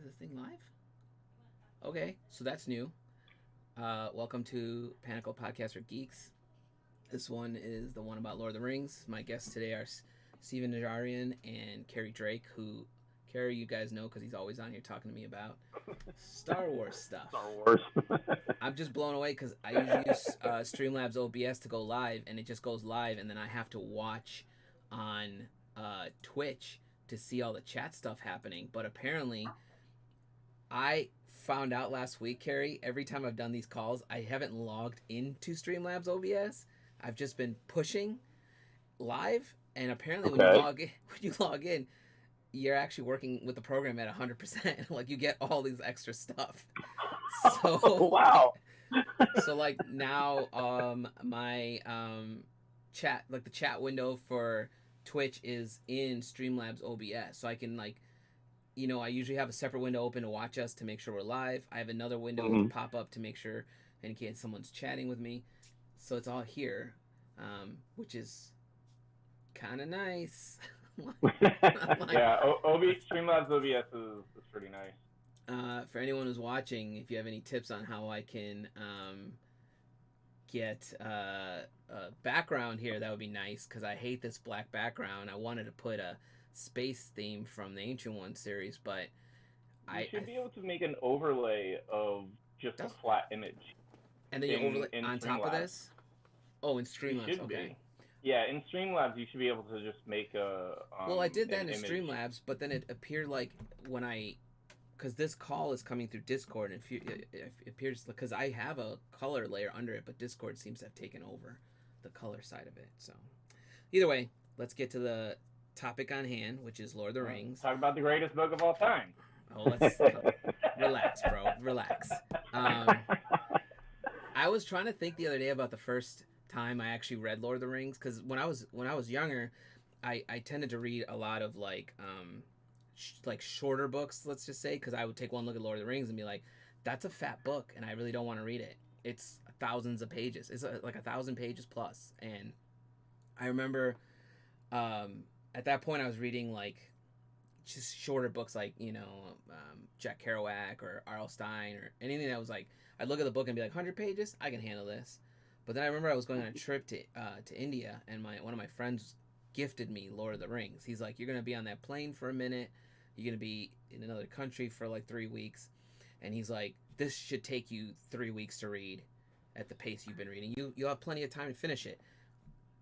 this thing live? Okay, so that's new. Welcome to Panicle Podcast for Geeks. This one is the one about Lord of the Rings. My guests today are Steven Najarian and Carrie Drake, who Carrie you guys know because he's always on here talking to me about Star Wars stuff. Star Wars. I'm just blown away because I usually use Streamlabs OBS to go live, and it just goes live, and then I have to watch on Twitch to see all the chat stuff happening. But apparently, I found out last week, Carrie, every time I've done these calls, I haven't logged into Streamlabs OBS. I've just been pushing live, and apparently Okay. when you log in, you're actually working with the program at 100%. Like you get all these extra stuff. So Wow. so like now my chat, like the chat window for Twitch is in Streamlabs OBS. So I can like, I usually have a separate window open to watch us to make sure we're live. I have another window with a Mhm. pop up to make sure in case someone's chatting with me. So it's all here, which is kind of nice. Like, Yeah, Streamlabs OBS is pretty nice. for anyone who's watching, if you have any tips on how I can get a background here, that would be nice because I hate this black background. I wanted to put a space theme from the Ancient One series, but You I should be able to make an overlay of just a does, flat image and then you in overlay in on top of Streamlabs. this. Oh, in You Streamlabs, should okay. be. Yeah, in Streamlabs you should be able to just make a Well, I did that an in image. Streamlabs, but then it appeared like when I, because this call is coming through Discord, and it appears because I have a color layer under it, but Discord seems to have taken over the color side of it. So, either way, let's get to the topic on hand, which is Lord of the Rings. Talk about the greatest book of all time. Oh, let's relax, bro. Relax. I was trying to think the other day about the first time I actually read Lord of the Rings because when I was younger, I tended to read a lot of like shorter books, let's just say, because I would take one look at Lord of the Rings and be like, that's a fat book, and I really don't want to read it. It's thousands of pages. It's like 1,000 pages plus, and I remember at that point I was reading like just shorter books like Jack Kerouac or R.L. Stein or anything that was like I'd look at the book and be like 100 pages, I can handle this. But then I remember I was going on a trip to India, and my one of my friends gifted me Lord of the Rings. He's like, you're gonna be on that plane for a minute, you're gonna be in another country for like 3 weeks, and he's like, this should take you 3 weeks to read at the pace you've been reading. You'll have plenty of time to finish it.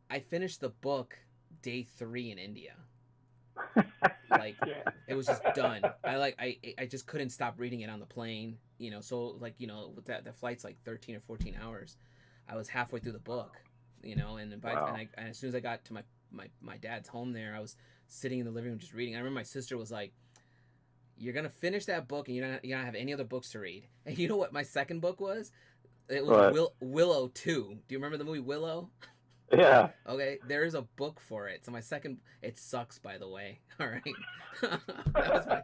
I finished the book day 3 in India. Like it was just done. I just couldn't stop reading it on the plane. So like with that the flight's like 13 or 14 hours. I was halfway through the book, Wow. and as soon as I got to my dad's home there, I was sitting in the living room just reading. I remember my sister was like, "You're gonna finish that book, and you're not have any other books to read." And you know what my second book was? It was But Willow 2. Do you remember the movie Willow? yeah. Okay, there is a book for it. So my second, it sucks, by the way. All right, that was my.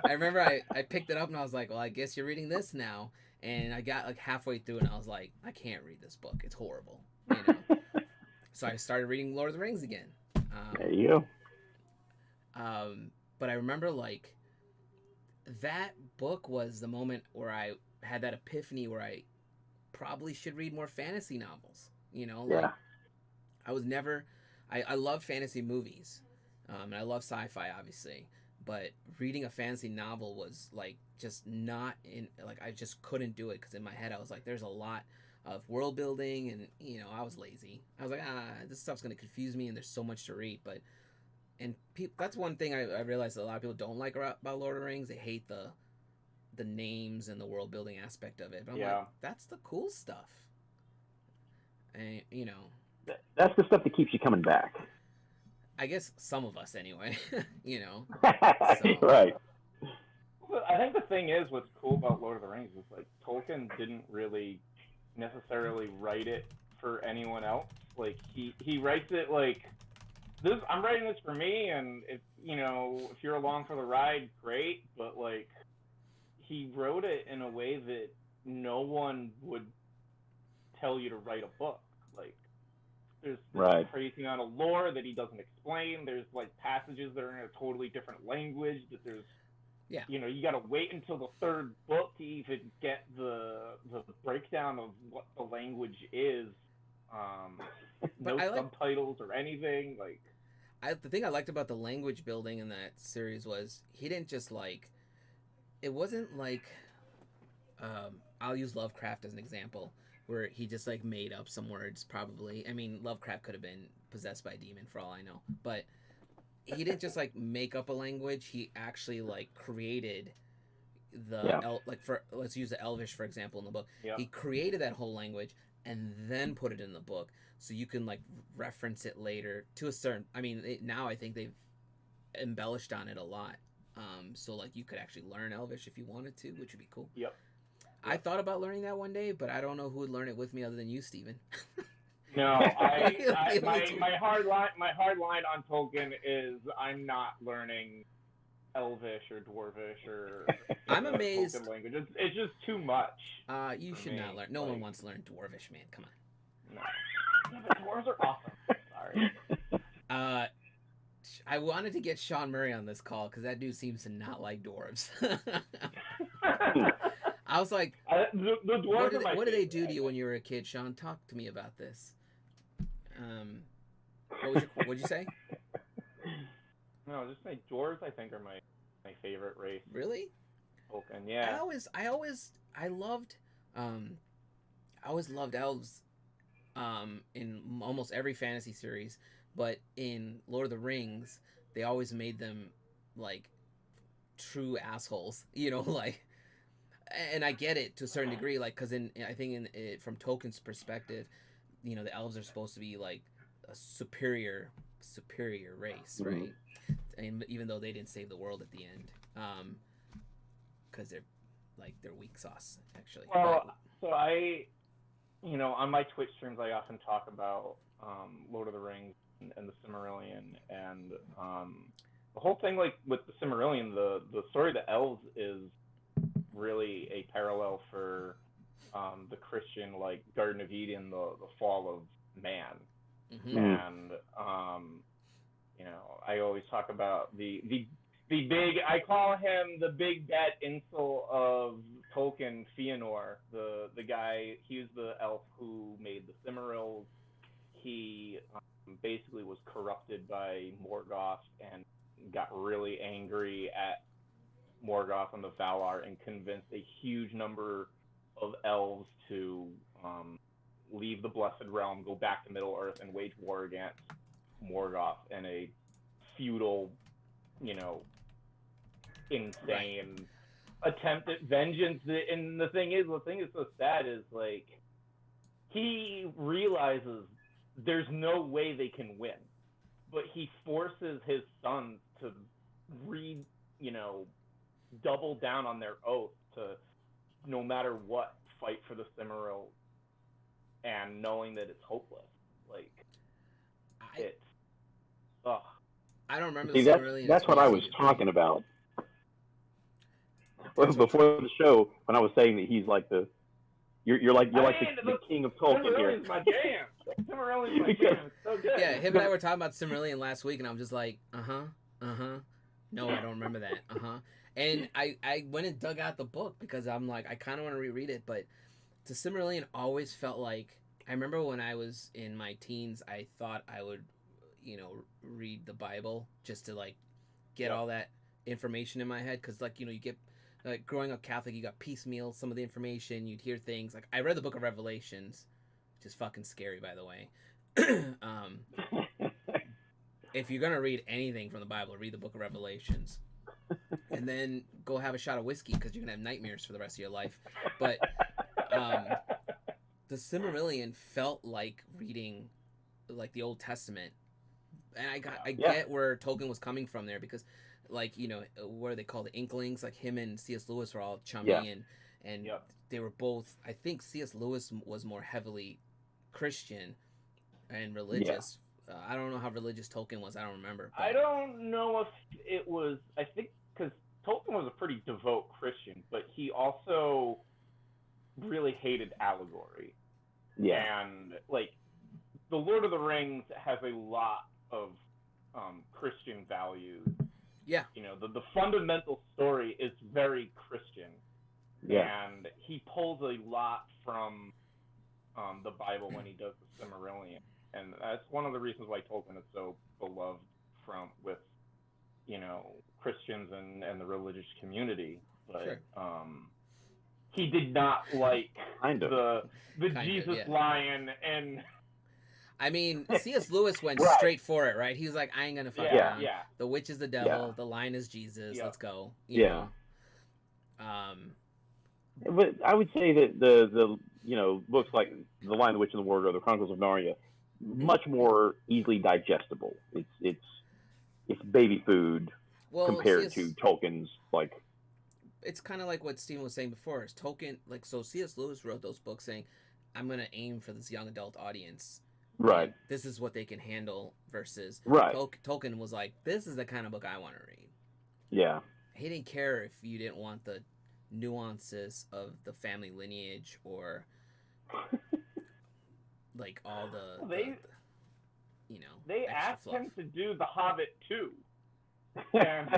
I remember I picked it up and I was like, well, I guess you're reading this now. And I got like halfway through and I was like, I can't read this book. It's horrible, you know. So I started reading Lord of the Rings again. There you go. But I remember like that book was the moment where I had that epiphany where I probably should read more fantasy novels. Like Yeah. I was never. I love fantasy movies, and I love sci-fi, obviously. But reading a fantasy novel was like just not in. Like I just couldn't do it because in my head I was like, "There's a lot of world building," and I was lazy. I was like, this stuff's gonna confuse me, and there's so much to read. But that's one thing I realized that a lot of people don't like about Lord of the Rings. They hate the names and the world building aspect of it. But I'm like, Yeah. that's the cool stuff, and That's the stuff that keeps you coming back. I guess some of us anyway, So Right. Well, I think the thing is, what's cool about Lord of the Rings is like Tolkien didn't really necessarily write it for anyone else. Like he writes it like this. I'm writing this for me, and if you're along for the ride, great. But like he wrote it in a way that no one would tell you to write a book. Like there's Right. crazy amount of lore that he doesn't explain. There's like passages that are in a totally different language that there's Yeah. You know, you got to wait until the third book to even get the breakdown of what the language is. Um, But no I like subtitles or anything. Like, the thing I liked about the language building in that series was he didn't just like it wasn't like I'll use Lovecraft as an example where he just like made up some words probably. I mean, Lovecraft could have been possessed by a demon for all I know, but he didn't just like make up a language. He actually like created Yeah. like for let's use the Elvish for example in the book. yeah, He created that whole language and then put it in the book so you can like reference it later to a certain. I mean, now I think they've embellished on it a lot. So like you could actually learn Elvish if you wanted to, which would be cool. yep. I thought about learning that one day, but I don't know who would learn it with me other than you, Steven. No, my hard line on Tolkien is I'm not learning Elvish or Dwarvish or I'm amazed. Tolkien language. It's just too much. You for should me. not learn. No one Like, wants to learn Dwarvish, man. Come on. No. Yeah, but dwarves are awesome. Sorry. I wanted to get Sean Murray on this call because that dude seems to not like dwarves. I was like, The dwarves what did they do to you when you were a kid, Sean? Talk to me about this. What'd you say? No, just say dwarves. I think are my favorite race. Really? Tolkien, yeah. I always loved elves. In almost every fantasy series, but in Lord of the Rings, they always made them like true assholes. You know, like, and I get it to a certain degree, like, because I think from Tolkien's perspective, you know, the elves are supposed to be like a superior race, Mhm. right? And even though they didn't save the world at the end, because they're weak sauce actually. Well, so you know, on my Twitch streams, I often talk about Lord of the Rings and the Silmarillion, and the whole thing, like with the Silmarillion, the story of the elves is really a parallel for the Christian, like Garden of Eden, the fall of man, Mm-hmm. and you know, I always talk about the big. I call him the big bad insult of Tolkien, Fëanor, the guy. He was the elf who made the Silmarils. He basically was corrupted by Morgoth and got really angry at Morgoth and the Valar and convinced a huge number of elves to leave the Blessed Realm, go back to Middle Earth, and wage war against Morgoth in a feudal, you know, insane attempt at vengeance. And the thing is so sad is like he realizes there's no way they can win, but he forces his sons to double down on their oath to no matter what fight for the Silmarils, and knowing that it's hopeless. Like it's I don't remember See, the Silmarillion. that's what I was talking about. Before the show, when I was saying that he's like you're like the king of Tolkien here. Silmarillion's my jam. Silmarillion's my jam. It's so good. Yeah, him and I were talking about Silmarillion last week, and I'm just like, no, I don't remember that. And I went and dug out the book because I'm like, I kind of want to reread it, but the Silmarillion always felt like, I remember when I was in my teens, I thought I would, you know, read the Bible just to like get all that information in my head, because like, you know, you get like growing up Catholic, you got piecemeal some of the information, you'd hear things like, I read the book of Revelations, which is fucking scary, by the way. If you're gonna read anything from the Bible, read the book of Revelations, and then go have a shot of whiskey because you're gonna have nightmares for the rest of your life. But the Silmarillion felt like reading like the Old Testament, and I get where Tolkien was coming from there, because like, you know, what are they called, the Inklings, like him and C.S. Lewis were all chummy, and they were both, I think C.S. Lewis was more heavily Christian and religious. I don't know how religious Tolkien was. I don't remember. But I don't know if it was. I think because Tolkien was a pretty devout Christian, but he also really hated allegory. Yeah. And like, the Lord of the Rings has a lot of Christian values Yeah. You know, the fundamental story is very Christian, Yeah. and he pulls a lot from the Bible when he does the Silmarillion, and that's one of the reasons why Tolkien is so beloved with Christians and the religious community. But Sure. he did not like Kind of. the Kind of, Jesus yeah. lion and. I mean, C.S. Lewis went Right. straight for it, right? He was like, I ain't gonna fuck Yeah, around. yeah. The witch is the devil. Yeah. The lion is Jesus. Yeah. Let's go. You Yeah. know? But I would say that the books like The Lion, the Witch, and the Wardrobe, or the Chronicles of Narnia, much more easily digestible. It's baby food Well, compared C.S. to Tolkien's like. It's kind of like what Steven was saying before. Is Tolkien like so? C.S. Lewis wrote those books saying, "I'm gonna aim for this young adult audience. Right. And this is what they can handle." Versus Right. Tolkien was like, "This is the kind of book I want to read." Yeah. He didn't care if you didn't want the nuances of the family lineage or like all the They extra asked fluff. him to do The Hobbit too. And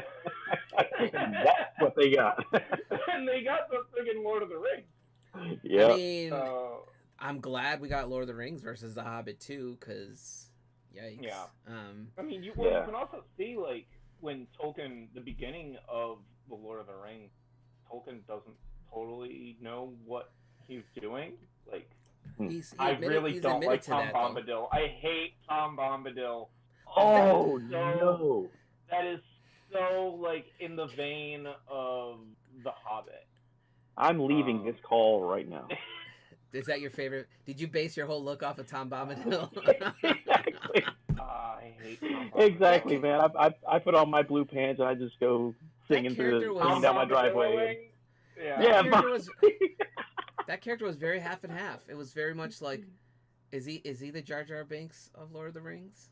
That's what they got. and they got the friggin' Lord of the Rings. Yeah. I mean, So I'm glad we got Lord of the Rings versus The Hobbit too, because yikes. Yeah. I mean, you Yeah. can also see like when Tolkien, the beginning of the Lord of the Rings, Tolkien doesn't totally know what he's doing. Like, I really don't like Tom Bombadil. I hate Tom Bombadil. Oh So- no. That is so like in the vein of The Hobbit. I'm leaving this call right now. Is that your favorite? Did you base your whole look off of Tom Bombadil? Exactly. I hate Tom Bombadil. Exactly, man. I put on my blue pants and I just go singing character was- singing down my driveway. Bombadiling? Yeah. Yeah, That character was very half and half. It was very much like, is he the Jar Jar Binks of Lord of the Rings?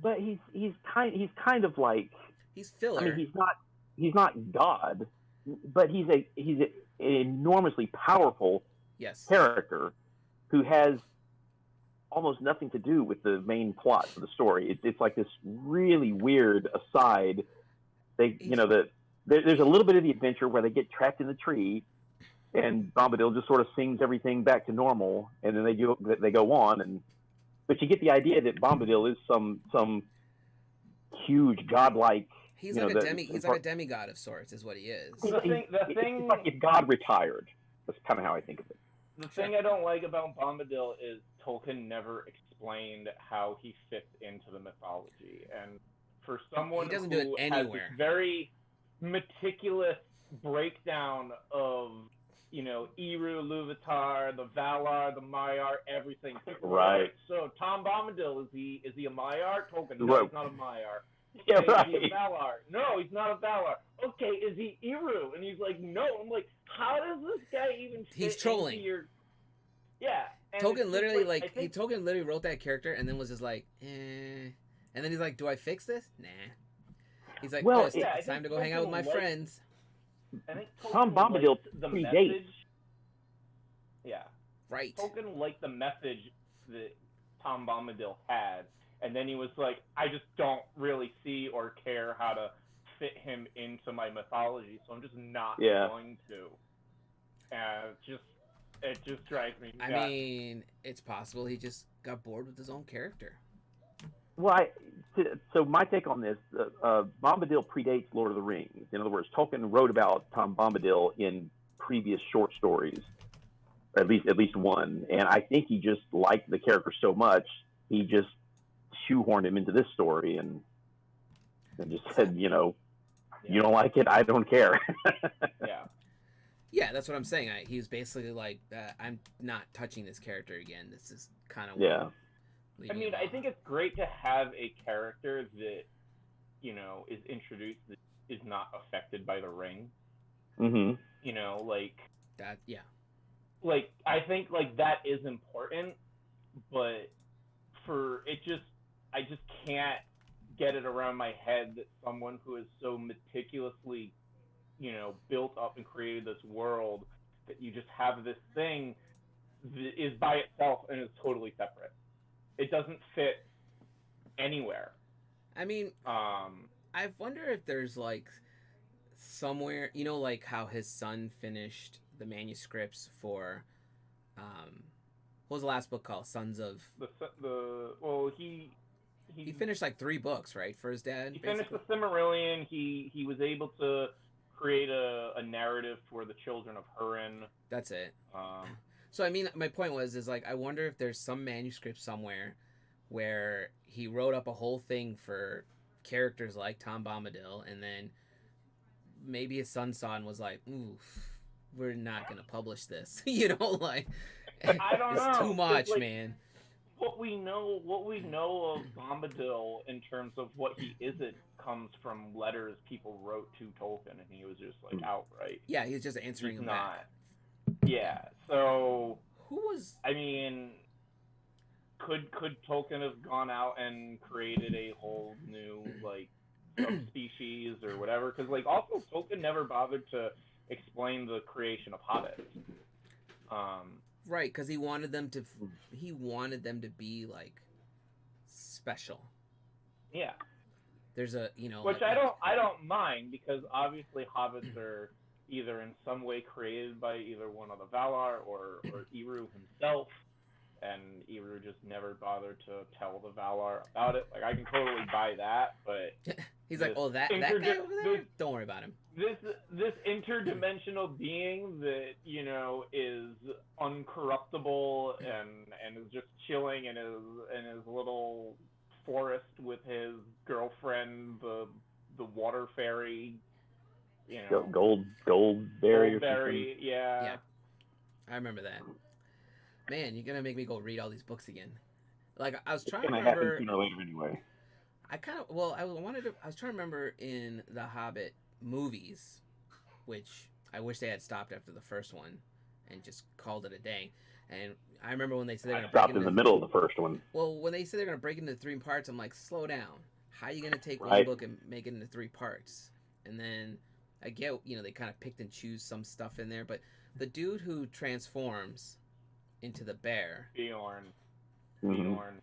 But he's kind of like, He's filler. I mean, he's not God, but he's an enormously powerful yes. character who has almost nothing to do with the main plot of the story. It's like this really weird aside. There's a little bit of the adventure where they get trapped in the tree, and Bombadil just sort of sings everything back to normal, and then they go on, but you get the idea that Bombadil is some huge godlike. He's like a demigod of sorts, is what he is. It's like if God retired. That's kind of how I think of it. The thing I don't like about Bombadil is Tolkien never explained how he fits into the mythology, and for someone he doesn't who do it has anywhere. this very meticulous breakdown of Eru, Iluvatar, the Valar, the Maiar, everything. Right. So Tom Bombadil, is he a Maiar? Tolkien, no, Right. he's not a Maiar. Yeah, Is right. he a Valar? No, he's not a Valar. Okay, is he Eru? And he's like, no. I'm like, how does this guy even fit He's trolling. into your... Yeah. And Tolkien it's literally just, Tolkien literally wrote that character and then was just like, eh. And then he's like, do I fix this? Nah. He's like, Well, it's time to go hang out with my friends. I think Tom Tolkien Bombadil liked the predates. message. Yeah. Right. Tolkien liked the message that Tom Bombadil had, and then he was like, I just don't really see or care how to fit him into my mythology, so I'm just not going to. And it just drives me nuts. I mean, it's possible he just got bored with his own character. Well, so my take on this, Bombadil predates Lord of the Rings. In other words, Tolkien wrote about Tom Bombadil in previous short stories, at least one, and I think he just liked the character so much he just shoehorned him into this story and just said, you don't like it, I don't care. Yeah. Yeah, that's what I'm saying. He was basically like, I'm not touching this character again. This is kind of I mean, I think it's great to have a character that, is introduced that is not affected by the ring. Mm-hmm. Like that. Yeah. Like, I think like that is important, but I just can't get it around my head that someone who is so meticulously, built up and created this world, that you just have this thing that is by itself and is totally separate. It doesn't fit anywhere. I mean, I wonder if there's like somewhere, like how his son finished the manuscripts for, what was the last book called? Sons of. Well, He finished like 3 books, right, for his dad. He finished basically? the Silmarillion. He was able to create a narrative for the children of Hurin. That's it. Um, So I mean, my point is like I wonder if there's some manuscript somewhere where he wrote up a whole thing for characters like Tom Bombadil, and then maybe his son saw it and was like, "Oof, we're not gonna publish this," like I don't know. it's too much, like, man. what we know of Bombadil in terms of what he isn't comes from letters people wrote to Tolkien, and he was just like outright. Yeah, he's just answering He's him not. back. Yeah. So Who was? I mean, could Tolkien have gone out and created a whole new like subspecies or whatever? Because like also Tolkien never bothered to explain the creation of hobbits. Right, because he wanted them to be like special. Yeah. There's a Which I don't mind, because obviously hobbits are either in some way created by either one of the Valar or Eru himself, and Eru just never bothered to tell the Valar about it. Like I can totally buy that, but he's like, oh, that guy over there? Don't worry about him. This interdimensional being that is uncorruptible and is just chilling in his little forest with his girlfriend, the water fairy, Goldberry, yeah. I remember that. Man, you're gonna make me go read all these books again. Like I was trying It's to gonna happen remember. sooner or later anyway. I was trying to remember in the Hobbit movies, which I wish they had stopped after the first one, and just called it a day. And I remember when they said they're I gonna stopped break in into the middle of the first one. Well, when they said they're gonna break into 3 parts, I'm like, slow down. How are you gonna take one Right. book and make it into 3 parts? And then I get, they kind of picked and choose some stuff in there, but the dude who transforms into the bear, Bjorn. Mhm.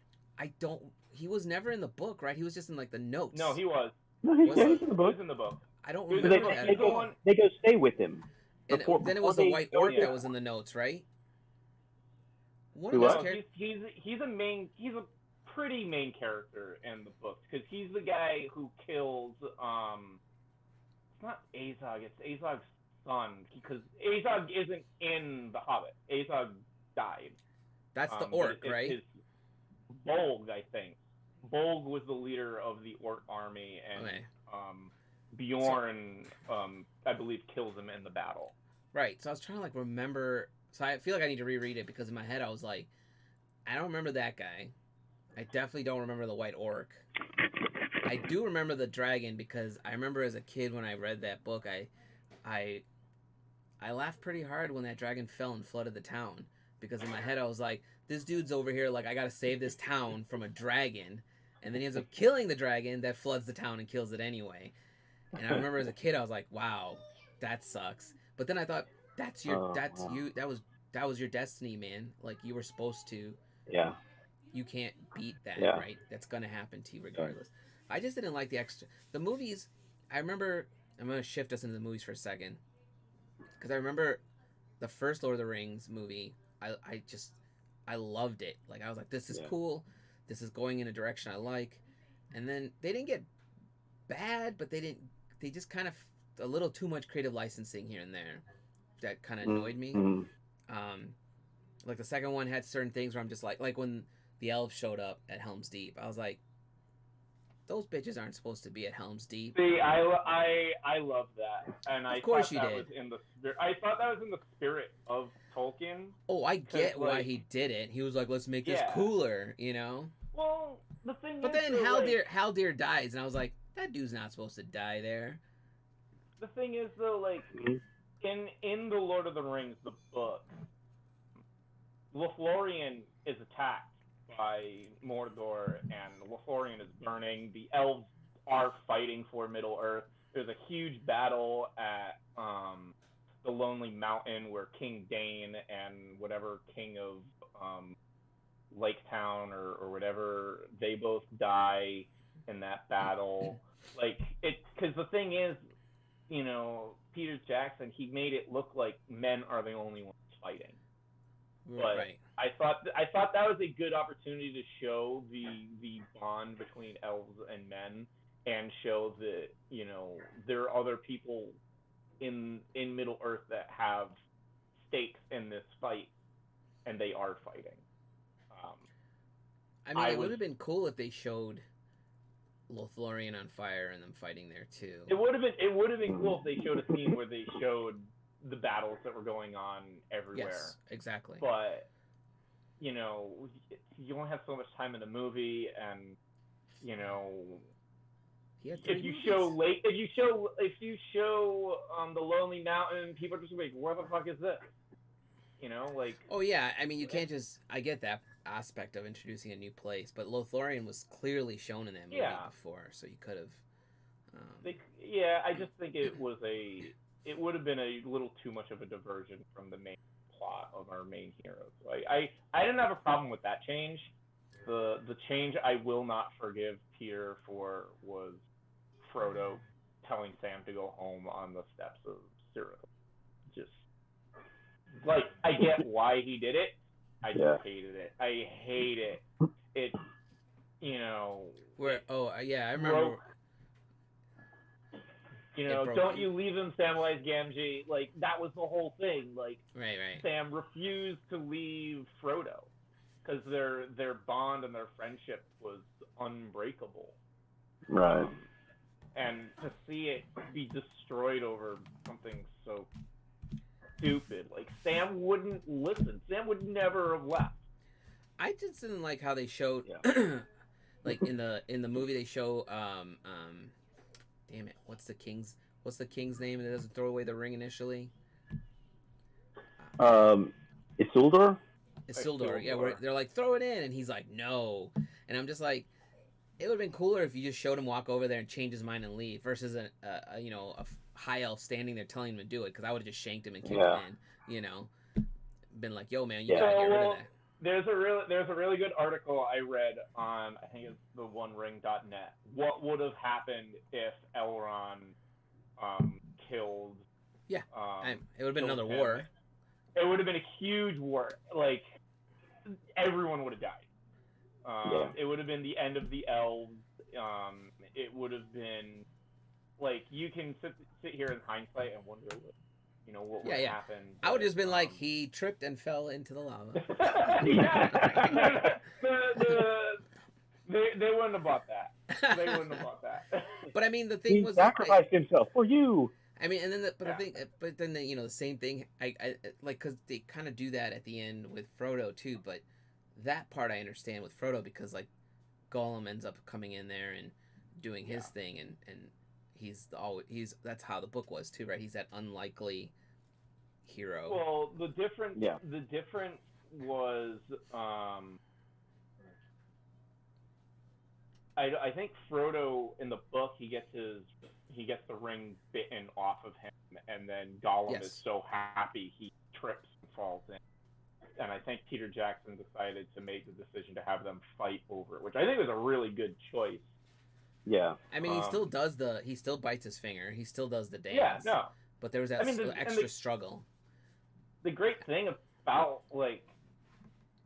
he was never in the book, right? He was just in like the notes. No, he was. No, he's, Was yeah, he? he's in the book. He was in the book. I don't He was remember in the that book. at He's the all. one. They go stay with him. And then it was the White Orc that was in the notes, right? One of Who those was? characters. He's a pretty main character in the books, because he's the guy who kills it's not Azog, it's Azog's son, because Azog isn't in the Hobbit. Azog died. That's the But orc, it's right? his Bolg, I think. Bolg was the leader of the orc army, and Okay. Bjorn, I believe, kills him in the battle. Right. So I was trying to like remember. So I feel like I need to reread it because in my head I was like, I don't remember that guy. I definitely don't remember the White Orc. I do remember the dragon because I remember as a kid when I read that book, I laughed pretty hard when that dragon fell and flooded the town, because in my head I was like, this dude's over here like I gotta save this town from a dragon, and then he ends up killing the dragon that floods the town and kills it anyway. And I remember as a kid I was like, wow, that sucks. But then I thought that was your destiny, man. Like you were supposed to. Yeah. You can't beat that, Yeah. right? That's gonna happen to you regardless. I just didn't like the movies. I remember. I'm gonna shift us into the movies for a second, because I remember the first Lord of the Rings movie. I loved it. Like I was like, this is cool. This is going in a direction I like. And then they didn't get bad, but they just kind of a little too much creative licensing here and there. That kind of annoyed me. Mm-hmm. Like the second one had certain things where I'm just like when the elves showed up at Helm's Deep, I was like, those bitches aren't supposed to be at Helm's Deep. See, I love that, and I thought that was in the spirit. I thought that was in the spirit of Tolkien. Oh, I get why he did it. He was like, let's make this cooler, Well, the thing. But then Haldir dies, and I was like, that dude's not supposed to die there. The thing is, though, like in the Lord of the Rings, the book, Lothlorien is attacked by Mordor, and Lothlorien is burning. The elves are fighting for Middle Earth. There's a huge battle at the Lonely Mountain where King Dane and whatever king of Lake Town or whatever, they both die. in that battle. Like it, because the thing is, Peter Jackson, he made it look like men are the only ones fighting. But Right. I thought that was a good opportunity to show the bond between elves and men, and show that there are other people in Middle Earth that have stakes in this fight, and they are fighting. I mean, it would have been cool if they showed Lothlorien on fire and them fighting there too. It would have been cool if they showed a scene where they showed the battles that were going on everywhere. Yes, exactly. But you only have so much time in the movie, and if you show the Lonely Mountain, people are just like, "What the fuck is this?" Like. Oh yeah, I mean, you can't just. I get that aspect of introducing a new place, but Lothlorien was clearly shown in that movie before, so you could have. I just think it would have been a little too much of a diversion from the main plot of our main heroes. So I didn't have a problem with that change. The change I will not forgive Peter for was Frodo telling Sam to go home on the steps of Cyril. Just like, I get why he did it. I just hated it. I hate it. It, Where? Oh yeah, I remember. Don't you leave him, Samwise Gamgee. Like, that was the whole thing. Like, right. Sam refused to leave Frodo because their bond and their friendship was unbreakable. Right. And to see it be destroyed over something so stupid, like, Sam wouldn't listen. Sam would never have left. I just didn't like how they showed, like in the movie they show, damn it, what's the king's name that doesn't throw away the ring initially? Isildur? Isildur, yeah, where they're like, throw it in, and he's like, no. And I'm just like, it would have been cooler if you just showed him walk over there and change his mind and leave, versus a high elf standing there telling him to do it, because I would have just shanked him and kicked him in, been like, yo man, you gotta get rid of that. There's a really good article I read on, I think it's the OneRing.net. What would have happened if Elrond killed? Yeah, it would have been another war. It would have been a huge war. Like, everyone would have died. It would have been the end of the elves. It would have been, like, you can sit here in hindsight and wonder what would happen. I would have just been like, he tripped and fell into the lava. They wouldn't have bought that. They wouldn't have bought that. But I mean, the thing was, he sacrificed himself for you. I mean, and then the same thing. I like, because they kind of do that at the end with Frodo too. But that part I understand with Frodo, because like Gollum ends up coming in there and doing his thing, and he's that's how the book was too, right? He's that unlikely hero. Well, the difference was, I think Frodo in the book, he gets the ring bitten off of him, and then Gollum is so happy he trips and falls in. And I think Peter Jackson decided to make the decision to have them fight over it, which I think was a really good choice. Yeah. I mean, he still bites his finger. He still does the dance. Yeah, no. But there was that extra struggle. The great thing about, like,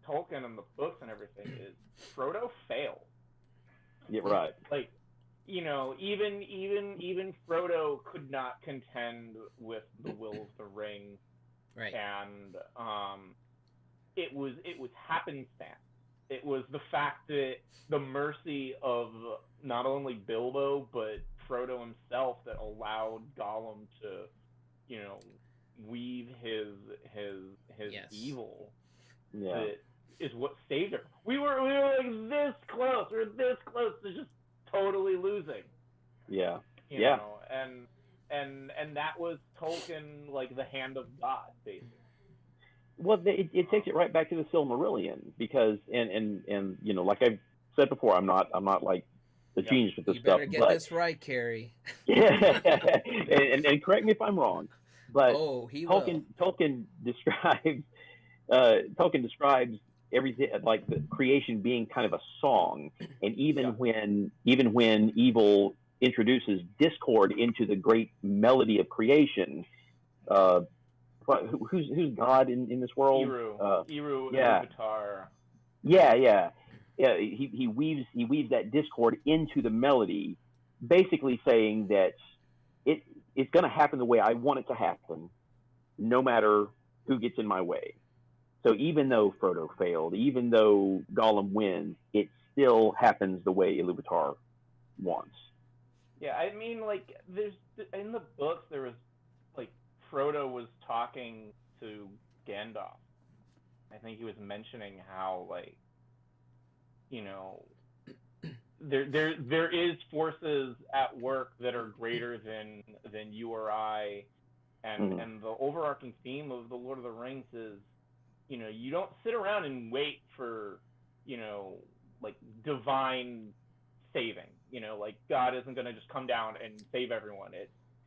Tolkien and the books and everything is Frodo failed. Yeah, right. Like, even Frodo could not contend with the will of the ring. Right. And it was happenstance. It was the fact that the mercy of not only Bilbo but Frodo himself that allowed Gollum to, weave his evil. Yeah. That is what saved her. We were like this close. We were this close to just totally losing. Yeah. You know, and that was Tolkien, like the hand of God, basically. Well, it takes it right back to the Silmarillion, because and like I've said before, I'm not like the genius with this stuff. You better get this right, Carrie. Yeah, and correct me if I'm wrong, but Tolkien describes everything, like the creation being kind of a song, and even Yeah. when evil introduces discord into the great melody of creation, uh, who's God in this world? Eru Yeah, Iluvatar. yeah. He weaves that discord into the melody, basically saying that it it's going to happen the way I want it to happen, no matter who gets in my way. So even though Frodo failed, even though Gollum wins, it still happens the way Iluvatar wants. Yeah, I mean, like, there's in the books there was like Frodo was talking to Gandalf. I think he was mentioning how, like, you know, there is forces at work that are greater than you or I, and the overarching theme of the Lord of the Rings is, you don't sit around and wait for, like, divine saving. Like, God isn't going to just come down and save everyone.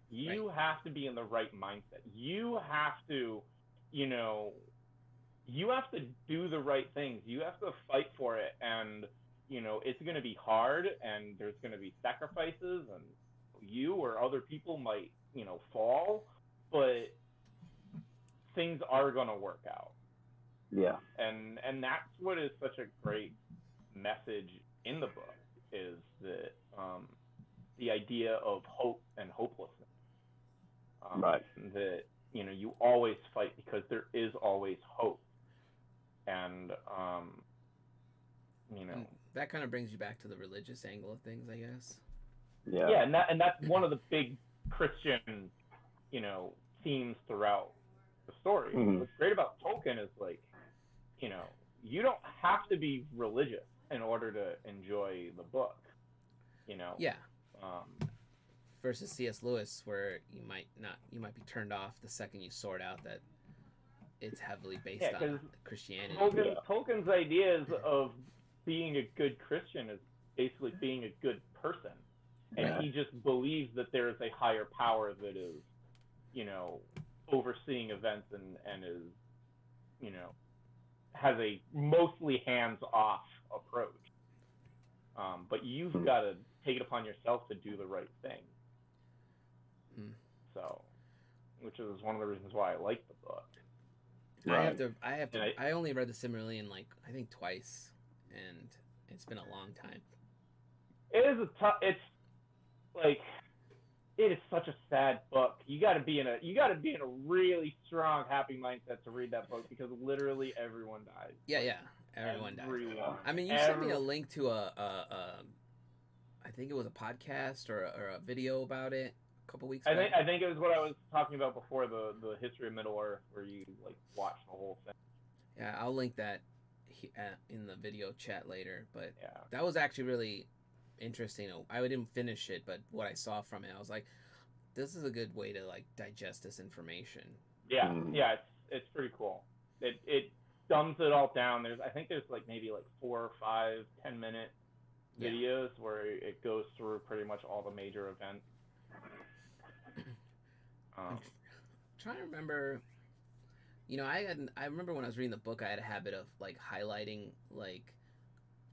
You have to be in the right mindset. You have to, you know, you have to do the right things. You have to fight for it, and it's going to be hard, and there's going to be sacrifices, and you or other people might fall, but things are going to work out. Yeah. And that's what is such a great message in the book, is that the idea of hope and hopelessness. Right. That you always fight because there is always hope, and And that kind of brings you back to the religious angle of things, I guess. Yeah. Yeah, and that's one of the big Christian themes throughout the story. Mm-hmm. What's great about Tolkien is, like, you don't have to be religious in order to enjoy the book. Yeah. Versus C.S. Lewis, where you might be turned off the second you sort out that it's heavily based on Christianity. Tolkien's ideas of being a good Christian is basically being a good person, and he just believes that there is a higher power that is, overseeing events and is, has a mostly hands-off approach. But you've got to take it upon yourself to do the right thing. So, which is one of the reasons why I like the book. Right. I only read the Silmarillion, like, I think twice, and it's been a long time. It's like, it is such a sad book. You got to be in a really strong, happy mindset to read that book, because literally everyone dies. Yeah, everyone dies. I mean, you sent me a link to I think it was a podcast or a video about it a couple weeks ago. I think it was what I was talking about before, the history of Middle Earth, where you, like, watch the whole thing. Yeah, I'll link that in the video chat later. But that was actually really interesting. I didn't finish it, but what I saw from it, I was like, this is a good way to, like, digest this information. Yeah, it's pretty cool. It dumbs it all down. I think there's like maybe like 4 or 5 10-minute videos where it goes through pretty much all the major events. I'm trying to remember. I remember when I was reading the book, I had a habit of, like, highlighting, like,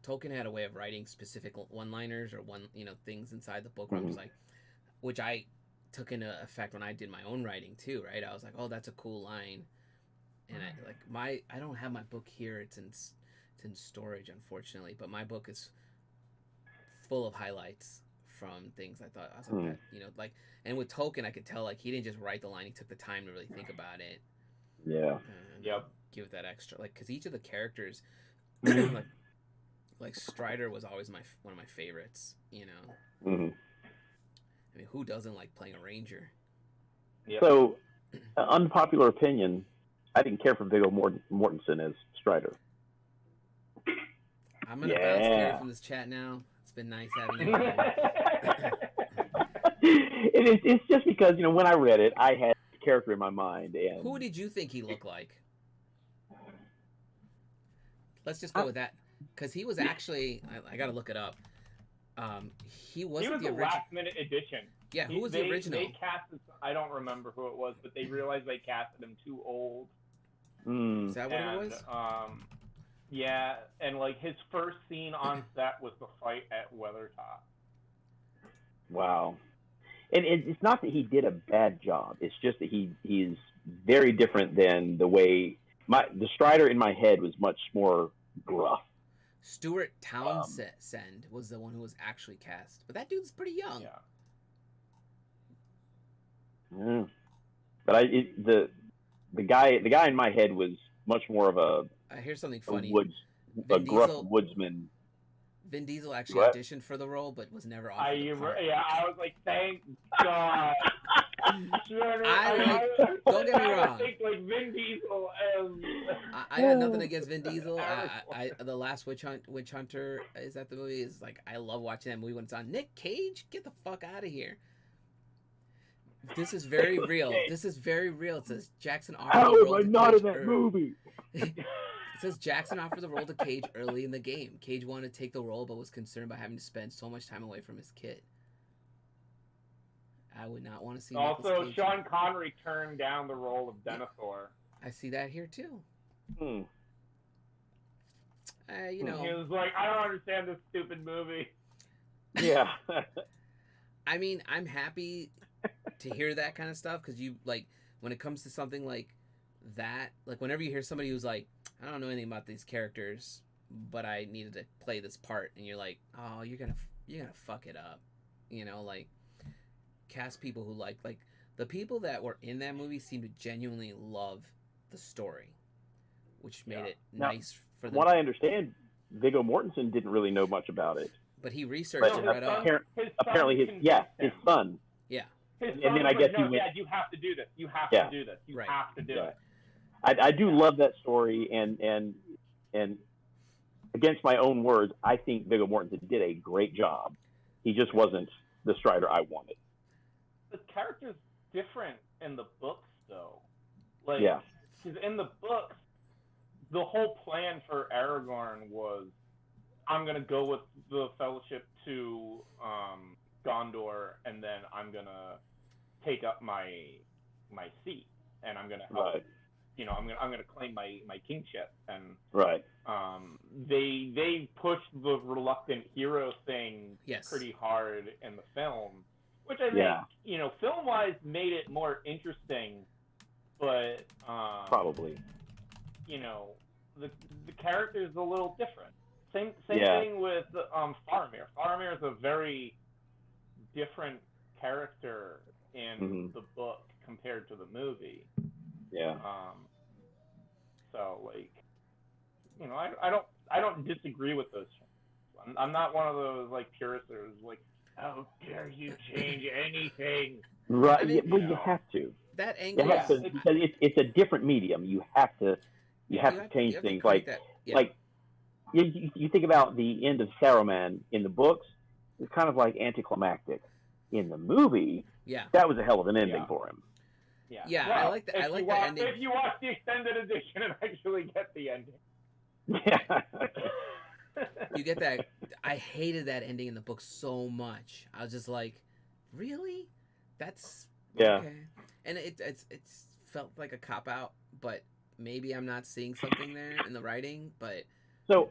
Tolkien had a way of writing specific one-liners or things inside the book where I was like, which I took into effect when I did my own writing too, right? I was like, oh, that's a cool line, and I don't have my book here. It's in storage, unfortunately, but my book is full of highlights from things I thought. I was like, and with Tolkien, I could tell, like, he didn't just write the line; he took the time to really think about it. Yeah. Yep. Give it that extra, like, because each of the characters, like Strider was always one of my favorites. Mm-hmm. I mean, who doesn't like playing a ranger? Yep. So, unpopular opinion, I didn't care for Viggo Mortensen as Strider. I'm gonna bounce Gary from this chat now. It's been nice having you. It's just because when I read it, I had a character in my mind. And who did you think he looked like? Let's just go with that, because he was actually, I got to look it up. He was the last-minute addition. Yeah, who was the original? They casted, I don't remember who it was, but they realized they casted him too old. Is that what it was? Yeah, and like his first scene on set was the fight at Weathertop. Wow. And it's not that he did a bad job. It's just that he's very different than the way the Strider in my head was much more gruff. Stuart Townsend was the one who was actually cast, but that dude's pretty young. Yeah. But the guy in my head was much more of a Here's something funny. gruff woodsman. Vin Diesel actually auditioned for the role, but was never offered the part. I was like, thank God. Don't get me wrong. I think like Vin Diesel I got nothing against Vin Diesel. The Last Witch Hunter, is that the movie? Is like, I love watching that movie when it's on. Nick Cage, get the fuck out of here. This is very real. This is very real. It says Jackson offered the role. How am I not in that movie? It says Jackson offered the role to Cage early in the game. Cage wanted to take the role, but was concerned about having to spend so much time away from his kid. I would not want to see. Also, Sean Connery turned down the role of Denethor. I see that here too. You know, he was like, I don't understand this stupid movie. Yeah. I mean, I'm happy to hear that kind of stuff, because you, like, when it comes to something like that, like whenever you hear somebody who's like, I don't know anything about these characters, but I needed to play this part, and you're like, oh, you're gonna fuck it up, you know, like, cast people who like the people that were in that movie seem to genuinely love the story, which made it nice for them. What I understand, Viggo Mortensen didn't really know much about it, but he researched it right off. Apparently his son. Yeah. And then I guess you have to do this. You have to do this. You have to do it. I do love that story, and against my own words, I think Viggo Mortensen did a great job. He just wasn't the Strider I wanted. The character's different in the books, though. Like, because in the books, the whole plan for Aragorn was, I'm gonna go with the Fellowship to Gondor, and then I'm gonna take up my seat, and I'm gonna help. Right. You know, I'm gonna claim my kingship, and right. They pushed the reluctant hero thing pretty hard in the film, which I think you know, film wise made it more interesting, but probably, you know, the character's a little different. Same thing with Faramir. Faramir is a very different character in the book compared to the movie. Yeah. So like, you know, I don't disagree with those. I'm not one of those like purists who's like, how dare you change anything? Right. I mean, you have to. That angle. Because it's a different medium. You have to change things. Like you think about the end of Saruman in the books. It's kind of like anticlimactic. In the movie, that was a hell of an ending for him. Yeah, well, I like that. I like the ending. If you watch the extended edition and actually get the ending. Yeah. You get that. I hated that ending in the book so much. I was just like, really? That's okay. And it's felt like a cop out, but maybe I'm not seeing something there in the writing. But so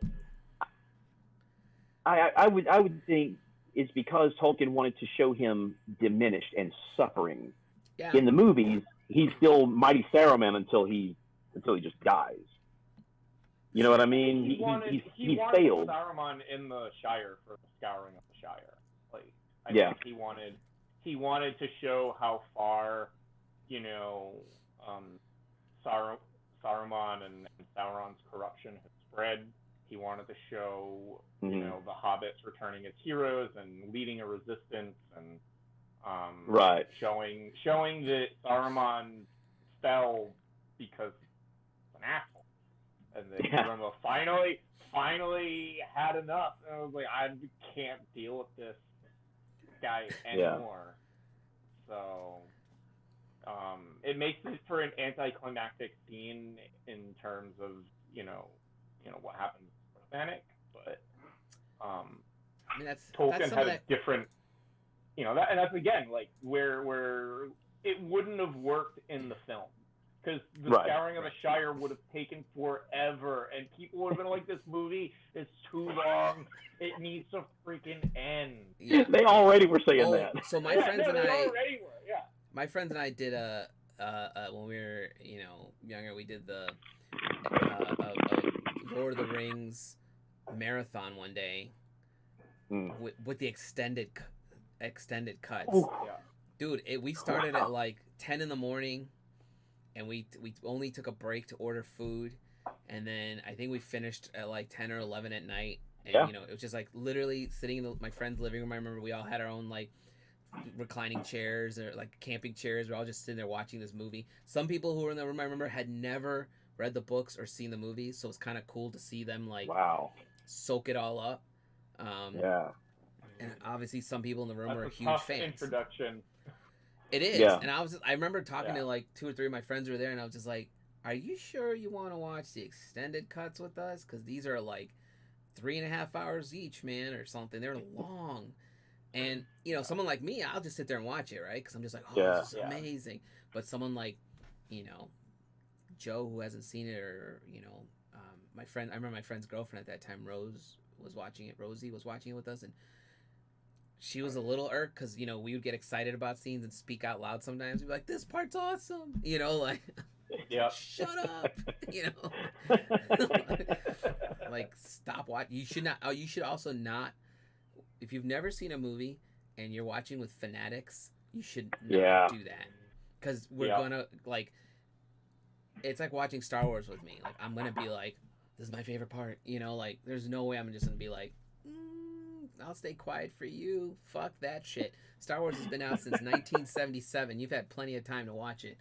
I would think it's because Tolkien wanted to show him diminished and suffering. Yeah. In the movies, he's still mighty Saruman until he just dies. You know what I mean? He wanted failed. Saruman in the Shire for the scouring of the Shire. Like, I think he wanted to show how far, you know, Saruman and Sauron's corruption has spread. He wanted to show, you know, the hobbits returning as heroes and leading a resistance, and showing that Saruman fell because he's an asshole, and that Roma finally had enough. And I was like, I can't deal with this guy anymore. So it makes it for an anticlimactic scene in terms of you know what happens with Panic, but I mean, Tolkien had a different, you know, and that's again like where it wouldn't have worked in the film. because the Right. Scouring of the Shire would have taken forever, and people would have been like, "This movie is too long. It needs to freaking end." Yeah. They already were saying Oh, that. so my Yeah, friends no, and they I, already were. Yeah. my friends and I did when we were younger, we did the Lord of the Rings marathon one day Mm. with the extended cuts. Ooh. Yeah. Dude, we started at like 10 in the morning, and we only took a break to order food, and then I think we finished at like 10 or 11 at night. And Yeah. it was just like literally sitting in my friend's living room. I remember we all had our own like reclining chairs or like camping chairs. We're all just sitting there watching this movie. Some people who were in the room, I remember, had never read the books or seen the movies, so it's kind of cool to see them like Wow. soak it all up. Yeah. And obviously, some people in the room That's were a huge tough fans. introduction. It is, Yeah. and I remember talking Yeah. to like 2 or 3 of my friends who were there, and I was just like, "Are you sure you want to watch the extended cuts with us? Because these are like 3.5 hours each, man, or something. They're long." And someone like me, I'll just sit there and watch it, right? Because I'm just like, "Oh, Yeah. this is Yeah. amazing." But someone like, Joe, who hasn't seen it, or my friend, I remember my friend's girlfriend at that time, Rose, was watching it. Rosie was watching it with us, and she was a little irked because we would get excited about scenes and speak out loud sometimes. We'd be like, "This part's awesome," like, Yep. "Shut up," like, stop watching. You should not. Oh, you should also not. If you've never seen a movie and you're watching with fanatics, you should not Yeah. do that, because we're Yeah. gonna like. It's like watching Star Wars with me. Like, I'm gonna be like, "This is my favorite part," like, there's no way I'm just gonna be like, "I'll stay quiet for you." Fuck that shit. Star Wars has been out since 1977. You've had plenty of time to watch it.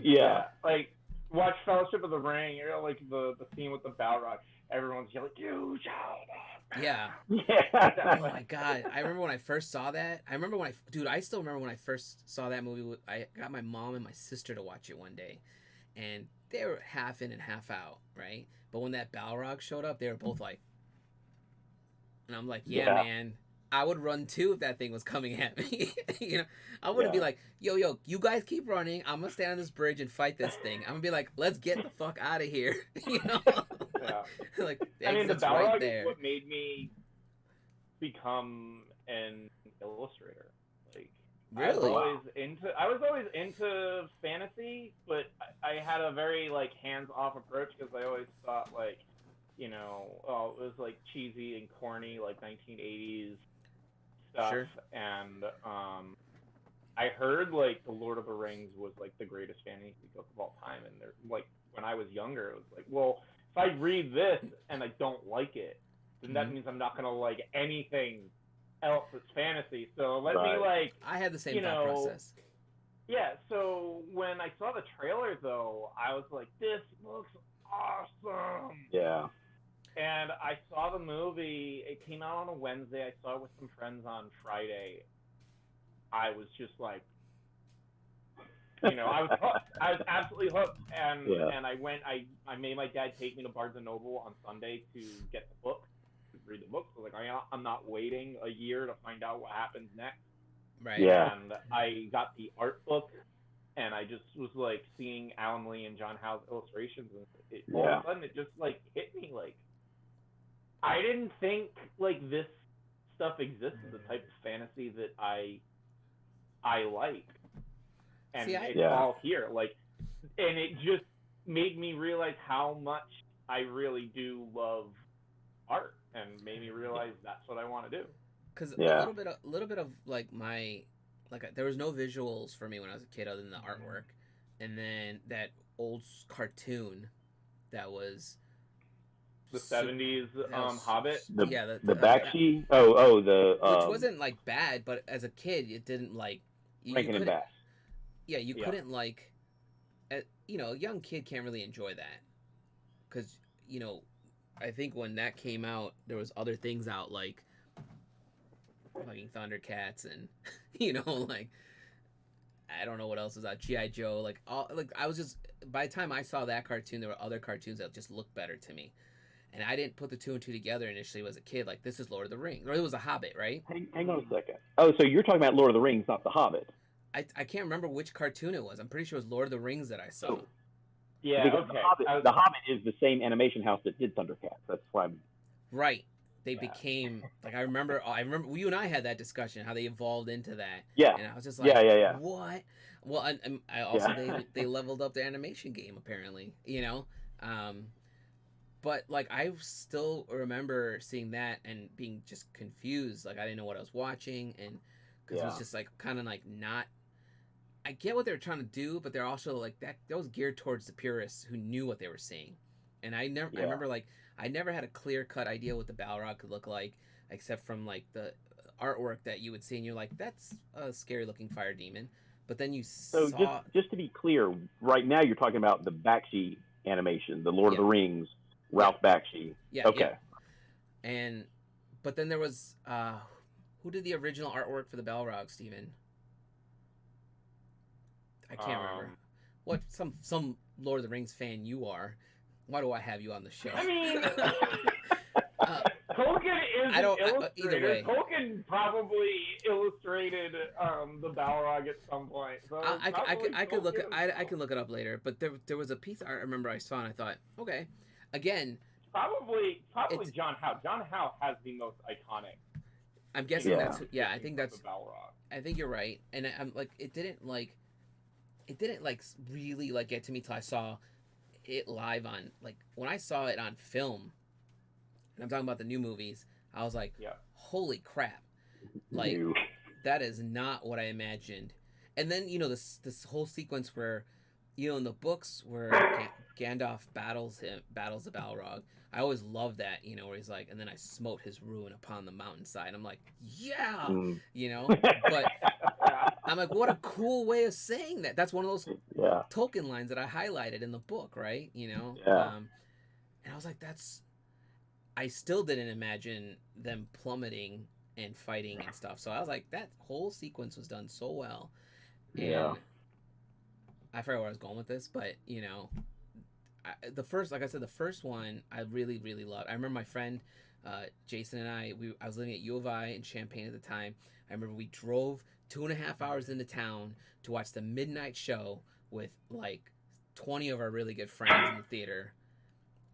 Yeah. Like, watch Fellowship of the Ring. Like the scene with the Balrog. Everyone's yelling, "You shall not." Yeah. Yeah. Oh my god. I remember when I first saw that. I still remember when I first saw that movie. I got my mom and my sister to watch it one day, and they were half in and half out, right? But when that Balrog showed up, they were both like, and I'm like, yeah, Yeah. man, I would run too if that thing was coming at me. I wouldn't be Yeah. like, yo, you guys keep running. I'm gonna stand on this bridge and fight this thing. I'm gonna be like, let's get the fuck out of here. Yeah. Like, the I mean, the exit's Balrog right is there. what made me become an illustrator. Like, Really? I was always into fantasy, but I had a very like hands-off approach because I always thought like, it was like cheesy and corny, like 1980s stuff. Sure. And I heard like the Lord of the Rings was like the greatest fantasy book of all time, and there, like, when I was younger, it was like, well, if I read this and I don't like it, then that Mhm. means I'm not gonna like anything else that's fantasy. So let me Right. like, I had the same you thought know, process. yeah. So when I saw the trailer, though, I was like, this looks awesome. Yeah. And I saw the movie. It came out on a Wednesday. I saw it with some friends on Friday. I was just like, I was hooked. I was absolutely hooked. And Yeah. and I went. I made my dad take me to Barnes and Noble on Sunday to get the book, to read the book. So like, I'm not waiting a year to find out what happens next. Right. Yeah. And I got the art book, and I just was like seeing Alan Lee and John Howe's illustrations, and all of a sudden it just like hit me like, I didn't think like this stuff existed, the type of fantasy that I like, and See, it's Yeah. all here. Like, and it just made me realize how much I really do love art, and made me realize that's what I want to do. Because Yeah. a little bit of like there was no visuals for me when I was a kid other than the artwork, and then that old cartoon that was The 70s Hobbit. The the Bakshi. The which wasn't like bad, but as a kid it didn't like you Rankin and couldn't- Bass. Yeah, you Yeah. couldn't like, a young kid can't really enjoy that, because I think when that came out there was other things out like fucking Thundercats and like I don't know what else was out, G.I. Joe, like all, like I was just, by the time I saw that cartoon there were other cartoons that just looked better to me, and I didn't put the two and two together initially as a kid, like this is Lord of the Rings, or it was a Hobbit, right? Hang on a second. Oh, so you're talking about Lord of the Rings, not The Hobbit. I can't remember which cartoon it was. I'm pretty sure it was Lord of the Rings that I saw. Yeah, Because okay. the Hobbit is the same animation house that did Thundercats. That's why I'm. Right. They Yeah. became like I remember you and I had that discussion how they evolved into that. Yeah. And I was just like, Yeah. what? Well, and I also Yeah. they leveled up their animation game apparently, you know. Um, but like I still remember seeing that and being just confused, like I didn't know what I was watching, and because it was Yeah. just like kind of like not. I get what they were trying to do, but they're also like that was geared towards the purists who knew what they were seeing, and I Yeah. remember like I never had a clear cut idea what the Balrog could look like, except from like the artwork that you would see, and you're like, that's a scary looking fire demon. But then you So saw, just to be clear, right now you're talking about the Bakshi animation, the Lord of Yeah. the Rings, Ralph Bakshi. yeah, Okay. and but then there was who did the original artwork for the Balrog, Steven? I can't remember. What some Lord of the Rings fan you are? Why do I have you on the show? I mean, uh, Tolkien is I don't- an either illustrator. way. Tolkien probably illustrated the Balrog at some point. So I could look Tolkien I can look it up later. But there was a piece I remember I saw and I thought, okay, again, Probably It's- John Howe. John Howe has the most iconic. I'm guessing Yeah. that's I think that's the Balrog. I think you're right. And I'm like it didn't really like get to me till I saw it live on like when I saw it on film. And I'm talking about the new movies. I was like, Yeah. holy crap! Like You. that is not what I imagined. And then this whole sequence where, in the books where Gandalf battles the Balrog. I always loved that, where he's like, and then I smote his ruin upon the mountainside. I'm like, yeah, Mm. But I'm like, what a cool way of saying that. That's one of those Yeah. Tolkien lines that I highlighted in the book, right? Yeah. And I was like, I still didn't imagine them plummeting and fighting and stuff. So I was like, that whole sequence was done so well. And Yeah. I forgot where I was going with this, but the first one I really, really loved. I remember my friend Jason and I was living at U of I in Champaign at the time. I remember we drove 2.5 hours into town to watch the midnight show with like 20 of our really good friends in the theater.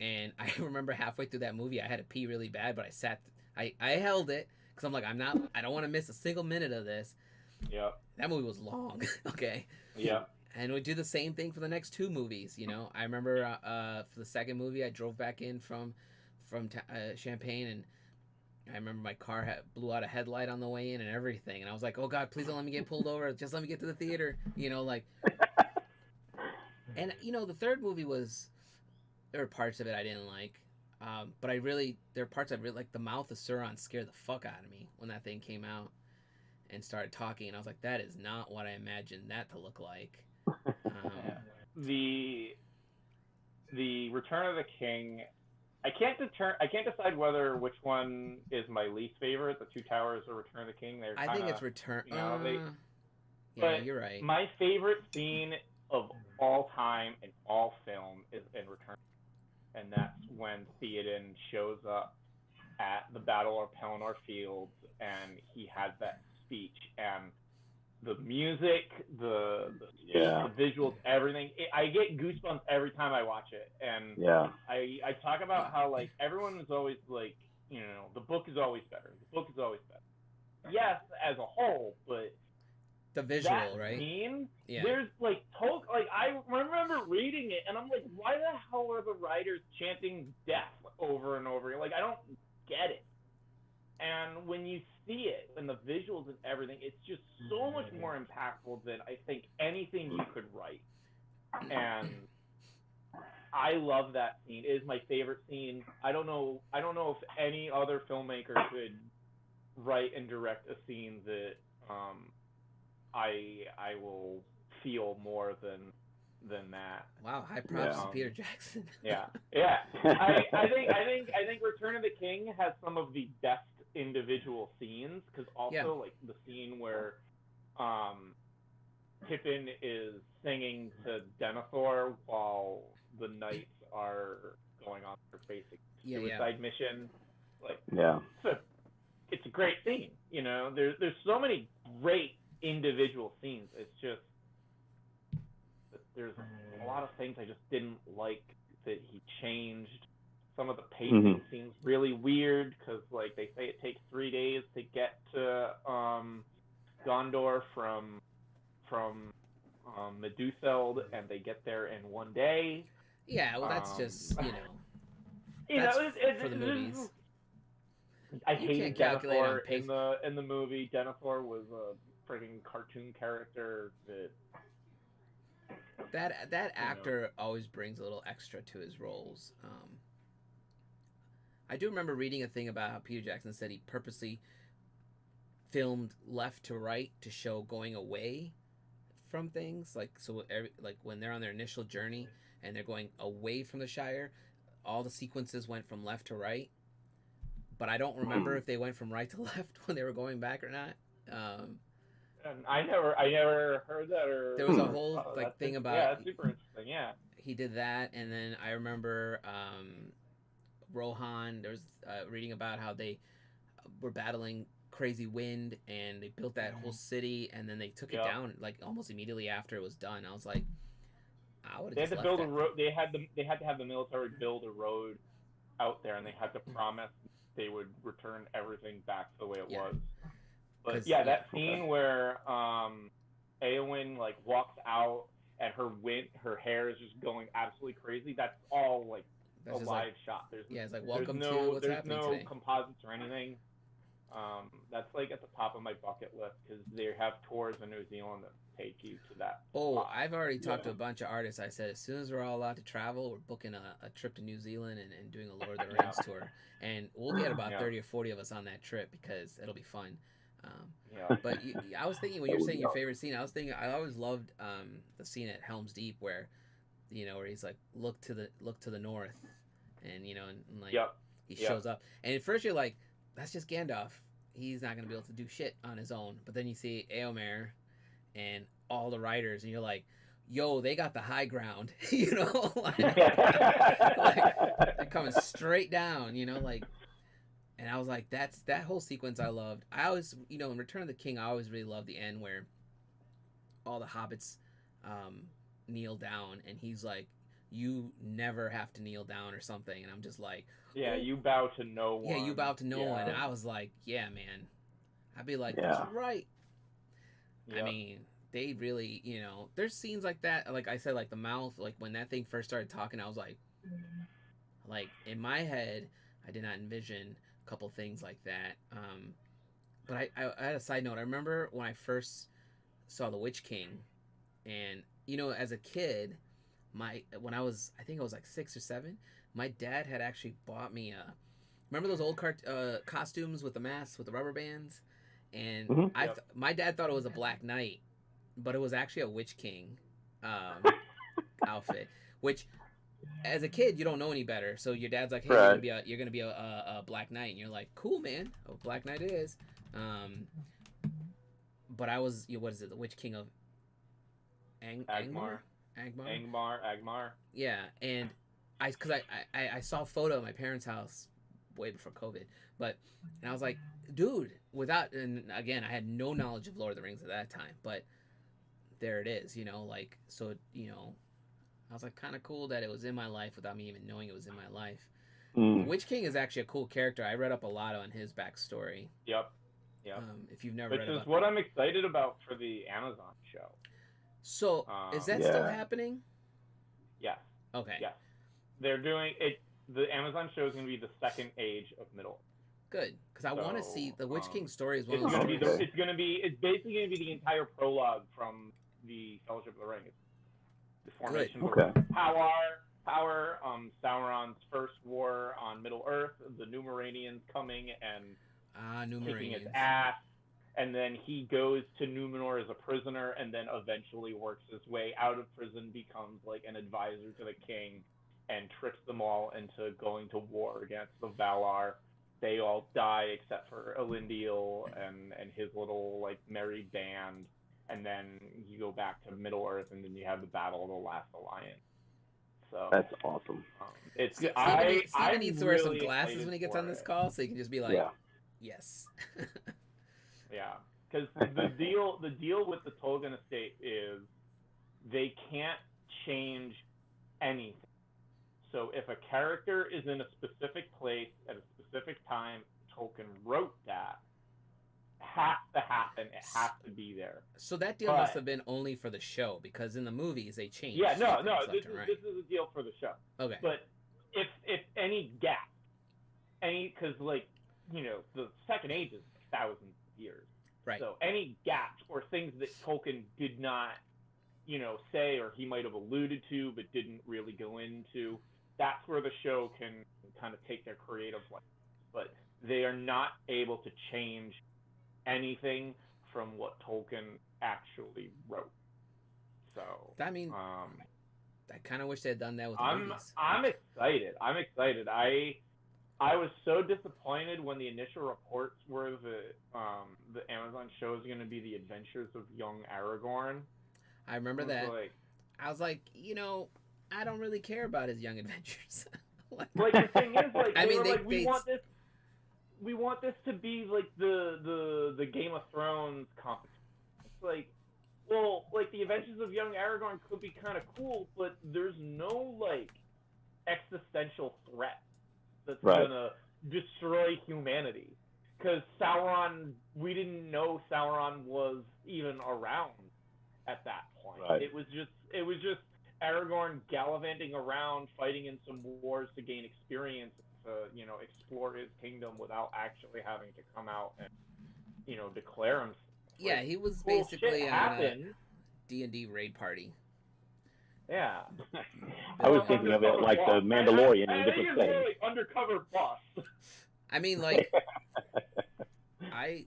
And I remember halfway through that movie, I had to pee really bad, but I held it because I'm like, I don't want to miss a single minute of this. Yeah. That movie was long, okay? Yeah. And we do the same thing for the next two movies. I remember for the second movie, I drove back in from Champaign, and I remember my car blew out a headlight on the way in and everything. And I was like, oh God, please don't let me get pulled over. Just let me get to the theater. And the third movie there were parts of it I didn't like. But there are parts I really like. The mouth of Sauron scared the fuck out of me when that thing came out and started talking. And I was like, that is not what I imagined that to look like. The Return of the King. I can't decide which one is my least favorite. The Two Towers or Return of the King. I think it's Return. yeah, But you're right. My favorite scene of all time in all film is in Return, and that's when Theoden shows up at the Battle of Pelennor Fields, and he has that speech, and the music, the visuals, everything. I get goosebumps every time I watch it, and I talk about how like everyone is always like, the book is always better. The book is always better. Yes, as a whole, but the visual, that right? Scene, yeah. There's like I remember reading it, and I'm like, why the hell are the writers chanting death over and over? Like, I don't get it. And when you see it, and the visuals and everything, it's just so much more impactful than I think anything you could write. And I love that scene. It is my favorite scene. I don't know if any other filmmaker could write and direct a scene that I will feel more than that. Wow, high props to Peter Jackson. Yeah. I think Return of the King has some of the best individual scenes, because also like the scene where Pippin is singing to Denethor while the knights are going on their basic suicide mission. Like, it's a great scene. There's so many great individual scenes. It's just there's a lot of things I just didn't like that he changed. Some of the pacing seems really weird because, like, they say it takes 3 days to get to Gondor from Meduseld, and they get there in 1 day. Yeah, well, that's just, you know, You that's know, for the movies. I You hated can't calculate on Denethor pace. in the movie. Denethor was a freaking cartoon character That actor always brings a little extra to his roles. I do remember reading a thing about how Peter Jackson said he purposely filmed left to right to show going away from things, like like when they're on their initial journey and they're going away from the Shire, all the sequences went from left to right. But I don't remember if they went from right to left when they were going back or not. And I never heard that. Or there was a whole thing about that's super interesting. Yeah, he did that, and then I remember Rohan. There was reading about how they were battling crazy wind, and they built that whole city, and then they took it down like almost immediately after it was done. I was like, I would have. They had to build a road. They had to have the military build a road out there, and they had to promise they would return everything back to the way it was. But yeah, that scene where Eowyn like walks out and her hair is just going absolutely crazy. That's all like a live shot. It's like welcome to what's happening today. There's no composites or anything. That's like at the top of my bucket list because they have tours in New Zealand that take you to that. Oh, I've already talked to a bunch of artists. I said as soon as we're all allowed to travel, we're booking a trip to New Zealand and doing a Lord of the Rings tour, and we'll get about 30 or 40 of us on that trip because it'll be fun. But I was thinking when you're saying your favorite scene, I was thinking I always loved the scene at Helm's Deep where, where he's like look to the north, and and like he shows up, and at first you're like, that's just Gandalf. He's not gonna be able to do shit on his own. But then you see Éomer and all the riders, and you're like, yo, they got the high ground, like they're coming straight down, like. And I was like, that whole sequence I loved. I always, in Return of the King, I always really loved the end where all the hobbits kneel down, and he's like, you never have to kneel down or something. And I'm just like, yeah, you bow to no one. Yeah, you bow to no one. And I was like, yeah, man. I'd be like, that's right. I mean, they really, there's scenes like that. Like I said, like the mouth, like when that thing first started talking, I was like in my head, I did not envision couple things like that, but I had a side note. I remember when I first saw The Witch King, and as a kid, when I think I was like 6 or 7, my dad had actually bought me remember those old costumes with the masks with the rubber bands, and my dad thought it was a Black Knight, but it was actually a Witch King outfit, which as a kid you don't know any better, so your dad's like, hey, you're gonna be a Black Knight, and you're like, cool, man, a Black Knight it is. But I was, what is it, the Witch King of Angmar. Yeah, and I saw a photo at my parents' house way before COVID, and I was like, dude, and again, I had no knowledge of Lord of the Rings at that time, but there it is, so I was like, kind of cool that it was in my life without me even knowing it was in my life. Witch King is actually a cool character. I read up a lot on his backstory. Yep. If you've never read about which is what I'm excited about for the Amazon show. So, is that still happening? Yes. Okay. Yes. They're doing it. The Amazon show is going to be the second age of Middle. Good, because I want to see the Witch King story. Is one of those stories. It's basically going to be the entire prologue from the Fellowship of the Ring. The formation of power, Sauron's first war on Middle Earth, the Numenorians coming and kicking his ass, and then he goes to Numenor as a prisoner, and then eventually works his way out of prison, becomes like an advisor to the king, and tricks them all into going to war against the Valar. They all die except for Elendil and his little like merry band. And then you go back to Middle Earth, and then you have the Battle of the Last Alliance. So that's awesome. Steven needs to wear some glasses when he gets on this call, so he can just be like, yes. Yeah, because the deal with the Tolkien estate is they can't change anything. So if a character is in a specific place at a specific time, Tolkien wrote that. It has to happen. It has to be there. So that deal must have been only for the show, because in the movies they changed. Yeah, no. This Is a deal for the show. Okay. But if any gap, because the Second Age is thousands of years. Right. So any gaps or things that Tolkien did not, say, or he might have alluded to but didn't really go into, that's where the show can kind of take their creative license. But they are not able to change anything from what Tolkien actually wrote. So I mean, I kind of wish they had done that with the movies. I'm excited. I was so disappointed when the initial reports were the Amazon show is going to be the Adventures of Young Aragorn. I remember that. I was like, I don't really care about his young adventures. Like the thing is, I mean, we want this to be like the Game of Thrones competition. It's like, well, like the Adventures of Young Aragorn could be kind of cool, but there's no like existential threat that's gonna destroy humanity. Because Sauron, we didn't know Sauron was even around at that point. Right. It was just Aragorn gallivanting around, fighting in some wars to gain experience, to explore his kingdom without actually having to come out and declare himself. Yeah, he was basically on a D&D raid party. Yeah. I was thinking of it like the Mandalorian in a different setting. Really undercover boss. I mean, like, I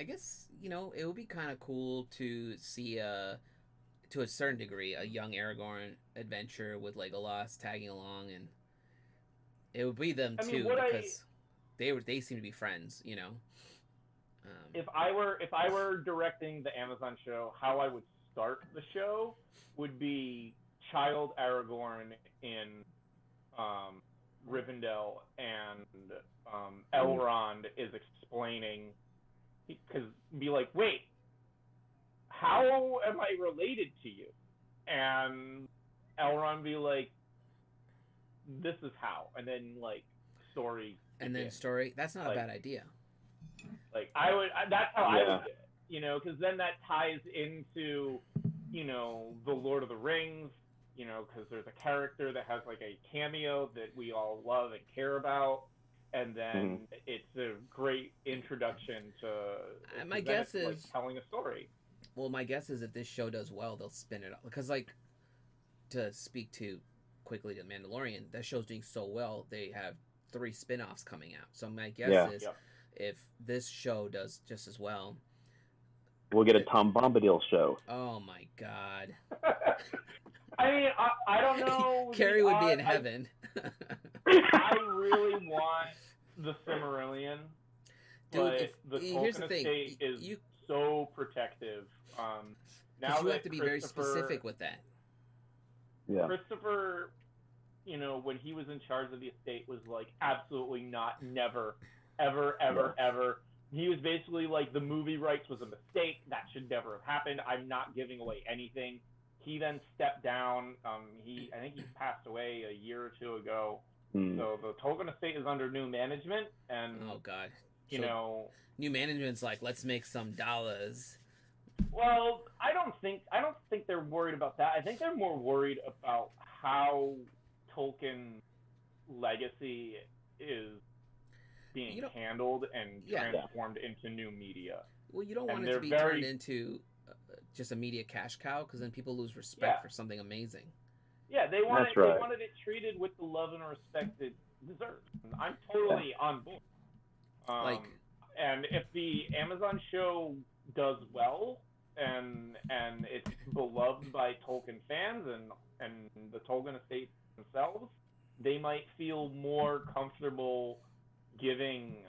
guess, it would be kind of cool to see, to a certain degree, a young Aragorn adventure with Legolas tagging along, and it would be them too, because they seem to be friends, If I were directing the Amazon show, how I would start the show would be child Aragorn in Rivendell, and Elrond is explaining, because be like, wait, how am I related to you? And Elrond be like, this is how, and then story. And then story. That's not a bad idea. That's how I would do it, because then that ties into, the Lord of the Rings, because there's a character that has a cameo that we all love and care about, and then it's a great introduction to. My guess is telling a story. Well, my guess is if this show does well, they'll spin it up, because to speak to quickly to Mandalorian, that show's doing so well, they have 3 spin-offs coming out. So my guess is if this show does just as well, we'll get a Tom Bombadil show. Oh my God. I mean, I don't know. Carrie would be in heaven. I really want the Silmarillion. Dude, but the here's the Tolkien thing. estate is so protective. Now you have to be very specific with that. Yeah. Christopher, when he was in charge of the estate, was like, absolutely not, never, ever, ever, ever. He was basically like, the movie rights was a mistake. That should never have happened. I'm not giving away anything. He then stepped down. I think he passed away a year or 2 ago. So the Tolkien estate is under new management, and oh God, new management's like, let's make some dollars. Well, I don't think they're worried about that. I think they're more worried about how Tolkien legacy is being handled and transformed into new media. Well, you don't want it to be turned into just a media cash cow, because then people lose respect for something amazing. Yeah, they wanted it treated with the love and respect it deserves. I'm totally on board. And if the Amazon show does well, and it's beloved by Tolkien fans and the Tolkien estate themselves, they might feel more comfortable giving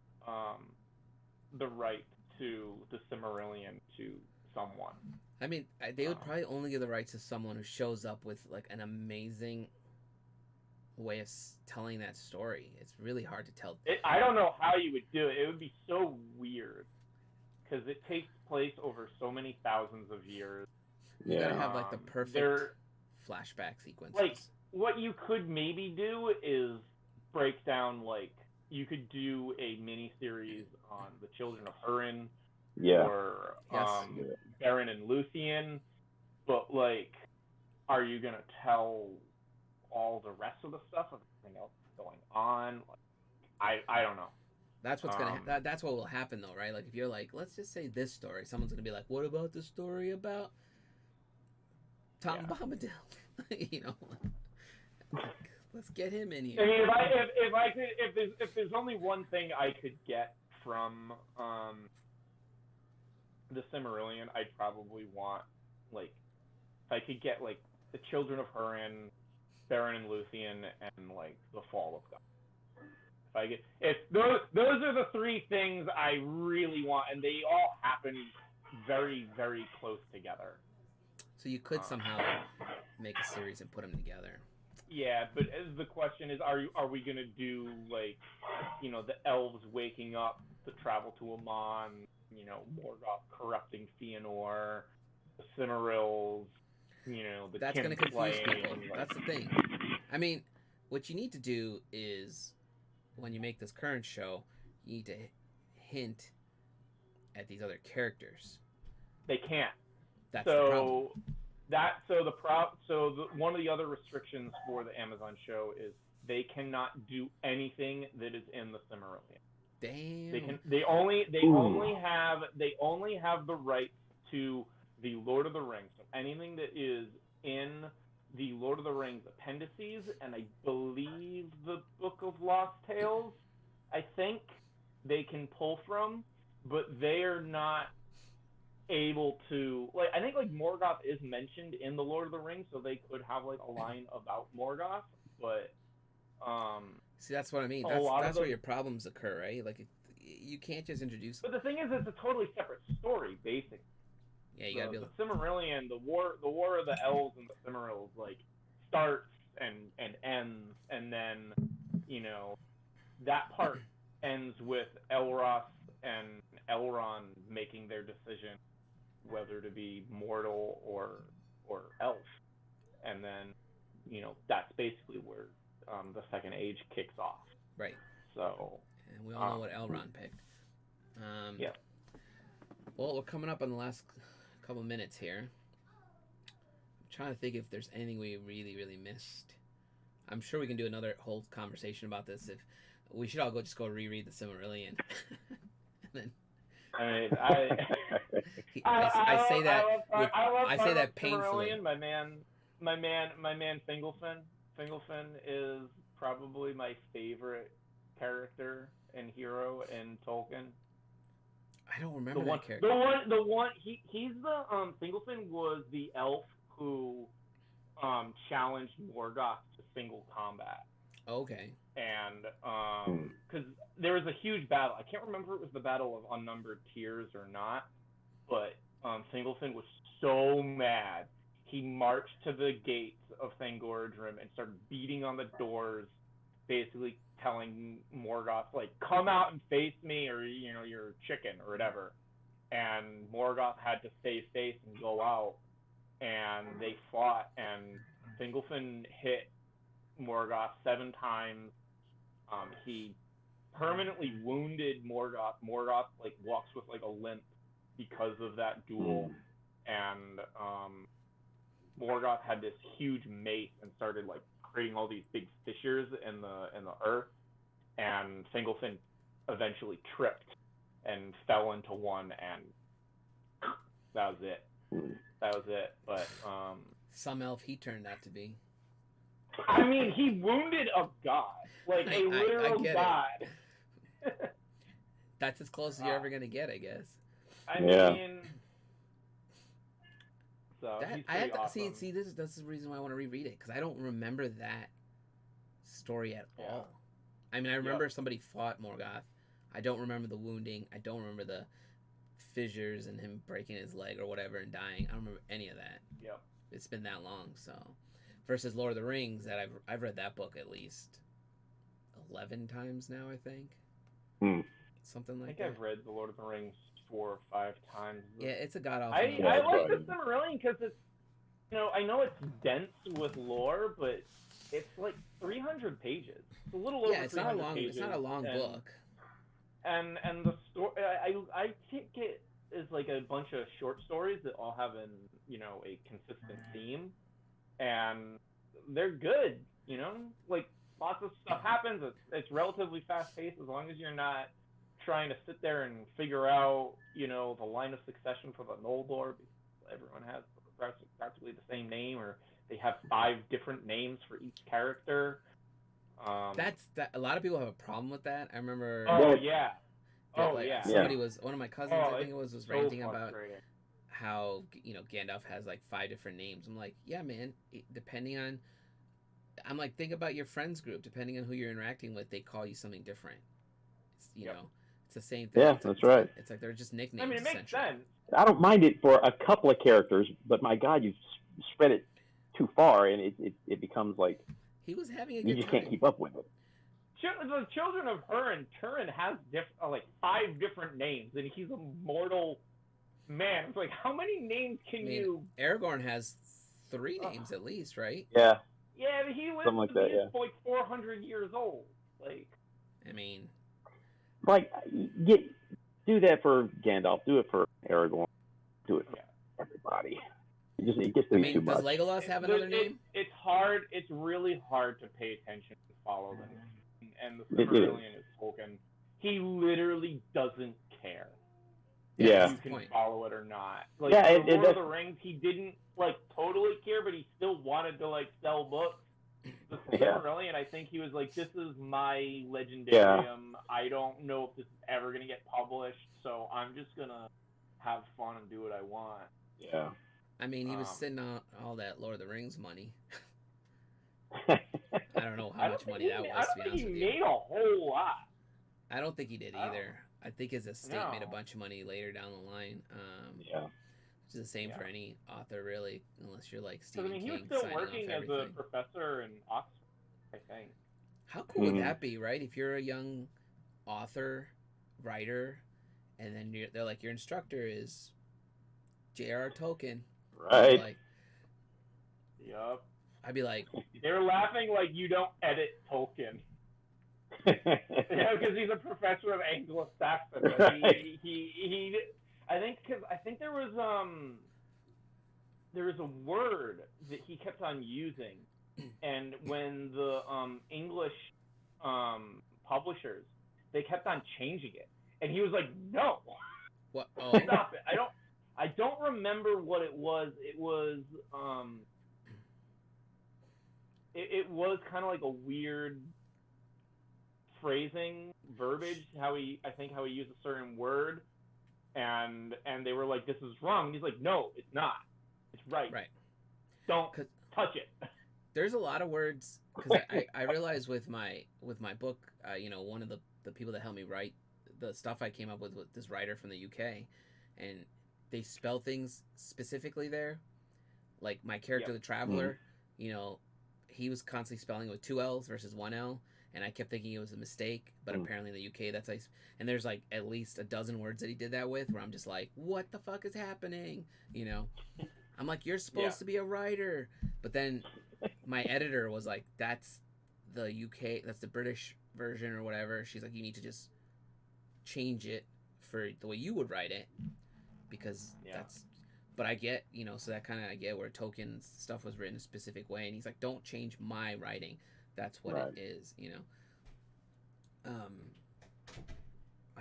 the right to the Silmarillion to someone. I mean, they would probably only give the rights to someone who shows up with an amazing way of telling that story. It's really hard to tell. I don't know how you would do it. It would be so weird, because it takes place over so many thousands of years. You gotta have the perfect flashback sequences. like what you could maybe do is break down, like you could do a mini series on the children of Hurin Yeah. or Yes. Baron and Luthien, but like, are you gonna tell all the rest of the stuff of everything else going on? Like, I don't know. That's what's gonna. That's what will happen though, right? Like if you're like, let's just say this story, someone's gonna be like, what about the story about Tom Bombadil? You know, like, let's get him in here. I mean, if there's only one thing I could get from the Silmarillion, I'd probably want, like, if I could get like the Children of Hurin, Baron and Luthien, and like the Fall of God. If those are the three things I really want, and they all happen very, very close together. So you could somehow make a series and put them together. Yeah, but the question is, are we gonna do, like, you know, the elves waking up to travel to Amon, you know, Morgoth corrupting Fëanor, the Cimmerils, you know, the That's gonna confuse people. like, That's the thing. I mean, what you need to do is, when you make this current show, you need to hint at these other characters. They can't. That's the problem. One of the other restrictions for the Amazon show is they cannot do anything that is in the Silmarillion. Damn. They only have the rights to the Lord of the Rings. So anything that is in the Lord of the Rings appendices, and I believe the Book of Lost Tales, I think they can pull from, but they are not able to, like, I think like Morgoth is mentioned in the Lord of the Rings, so they could have like a line about Morgoth, but see, that's what I mean. That's where your problems occur, right? Like, you can't just introduce. But the thing is, it's a totally separate story, basically. Yeah, you gotta be able the Silmarillion, the war of the elves and the Cimmerils, like, starts and ends, and then, you know, that part ends with Elros and Elrond making their decision whether to be mortal or elf, and then, you know, that's basically where the Second Age kicks off. Right. So. And we all know what Elrond picked. Yeah. Well, we're coming up on the last couple minutes here. I'm trying to think if there's anything we really, really missed. I'm sure we can do another whole conversation about this. If we should all just go reread the Silmarillion. And then, I say that painfully. My man Fingolfin. Fingolfin is probably my favorite character and hero in Tolkien. I don't remember that character. He's the Fingolfin was the elf who challenged Morgoth to single combat. Okay. And because there was a huge battle. I can't remember if it was the Battle of Unnumbered Tears or not, but Fingolfin was so mad. He marched to the gates of Thangorodrim and started beating on the doors, basically telling Morgoth, like, come out and face me, or, you know, you're chicken or whatever. And Morgoth had to save face and go out, and they fought, and Fingolfin hit Morgoth 7 times. He permanently wounded Morgoth. Morgoth, like, walks with, like, a limp because of that duel. And Morgoth had this huge mace and started, like, creating all these big fissures in the earth, and Fingolfin eventually tripped and fell into one, and that was it. But some elf he turned out to be. I mean, he wounded a god, like a literal god. That's as close as you're ever gonna get, I guess. I mean, so he's pretty awesome. See, this is the reason why I want to reread it, because I don't remember that story at all. I mean, I remember somebody fought Morgoth. I don't remember the wounding. I don't remember the fissures and him breaking his leg or whatever and dying. I don't remember any of that. Yep. It's been that long, so. Versus Lord of the Rings, that I've read that book at least 11 times now, I think. Something like that. I think I've read The Lord of the Rings 4 or 5 times. Yeah, it's a god awful. I like the Silmarillion because I know it's dense with lore, but it's like 300 pages. It's a little over Yeah, it's not a 300 long. pages. It's not a long book. And the story, I think it is like a bunch of short stories that all have a consistent theme, and they're good. Like lots of stuff happens. It's relatively fast paced as long as you're not trying to sit there and figure out the line of succession for the Noldor, because everyone has practically the same name, or they have 5 different names for each character. That's that. A lot of people have a problem with that. I remember. Oh yeah. that, Oh like, yeah. Somebody was one of my cousins. I think it was so ranting about frustrating. how Gandalf has like 5 different names. I'm like, yeah, man. Depending on, I'm like, think about your friends group. Depending on who you're interacting with, they call you something different. It's, Yep. it's the same thing. Yeah, that's right. It's like they're just nicknames. I mean, it makes sense. I don't mind it for a couple of characters, but my God, you've spread it too far, and it becomes like He was having a you good just time. can't keep up with it. The Children of Hurin, Turin has like 5 different names, and he's a mortal man. It's like, how many names can you? Aragorn has 3 names at least, right? Yeah. Yeah, but he lives Something like to that, be yeah. like 400 years old. Like, I mean, Like, do that for Gandalf. Do it for Aragorn. Do it for everybody. It gets to be too does much. Legolas have another name? It's hard. It's really hard to pay attention and follow them. And the Silmarillion is Tolkien. He literally doesn't care. Yeah. If you can follow it or not. Like, Yeah, Lord of the Rings, he didn't like totally care, but he still wanted to like sell books. The Silmarillion, I think he was like, this is my legendarium. Yeah. I don't know if this is ever gonna get published, so I'm just gonna have fun and do what I want. Yeah. I mean, he was sitting on all that Lord of the Rings money. I don't know how much money that was, to be honest with you. He made a whole lot. I don't think he did either. I think his estate made a bunch of money later down the line. Yeah. Which is the same for any author, really, unless you're like Stephen King. He was still working as a professor in Oxford, I think. How cool would that be, right? If you're a young author, writer, and then they're like, your instructor is J.R.R. Tolkien. Right. Like, yup. I'd be like, they're laughing like you don't edit Tolkien. Because he's a professor of Anglo-Saxon. Right. He I think there was a word that he kept on using, and when the English publishers, they kept on changing it, and he was like, no. What? Oh. Stop it. I don't remember what it was. It was it was kind of like a weird phrasing, verbiage, how he used a certain word, and they were like, this is wrong. And he's like, no, it's not. It's right. Right. Don't touch it. There's a lot of words, because I realized with my book, one of the people that helped me write the stuff I came up with this writer from the UK, and they spell things specifically there. Like my character, the Traveler, he was constantly spelling it with 2 L's versus 1 L, and I kept thinking it was a mistake, but apparently in the UK that's like, and there's like at least a dozen words that he did that with, where I'm just like, what the fuck is happening? I'm like, you're supposed to be a writer, but then my editor was like, that's the UK, that's the British version or whatever. She's like, you need to just change it for the way you would write it, because that's, but I get, so that kind of, I get where Tolkien's stuff was written a specific way, and he's like, don't change my writing, that's what it is. I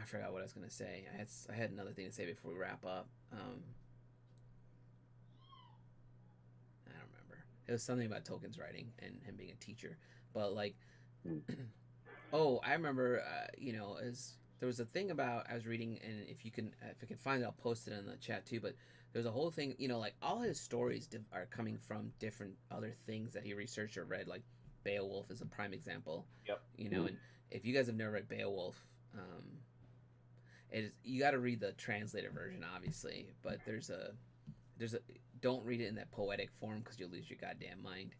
forgot what I was gonna say. I had another thing to say before we wrap up. I don't remember. It was something about Tolkien's writing and him being a teacher, but like, oh, I remember. There was a thing about, I was reading, and if I can find it, I'll post it in the chat too. But there's a whole thing, like all his stories are coming from different other things that he researched or read. Like Beowulf is a prime example. Yep. And if you guys have never read Beowulf, you got to read the translated version, obviously. But there's a don't read it in that poetic form, because you'll lose your goddamn mind.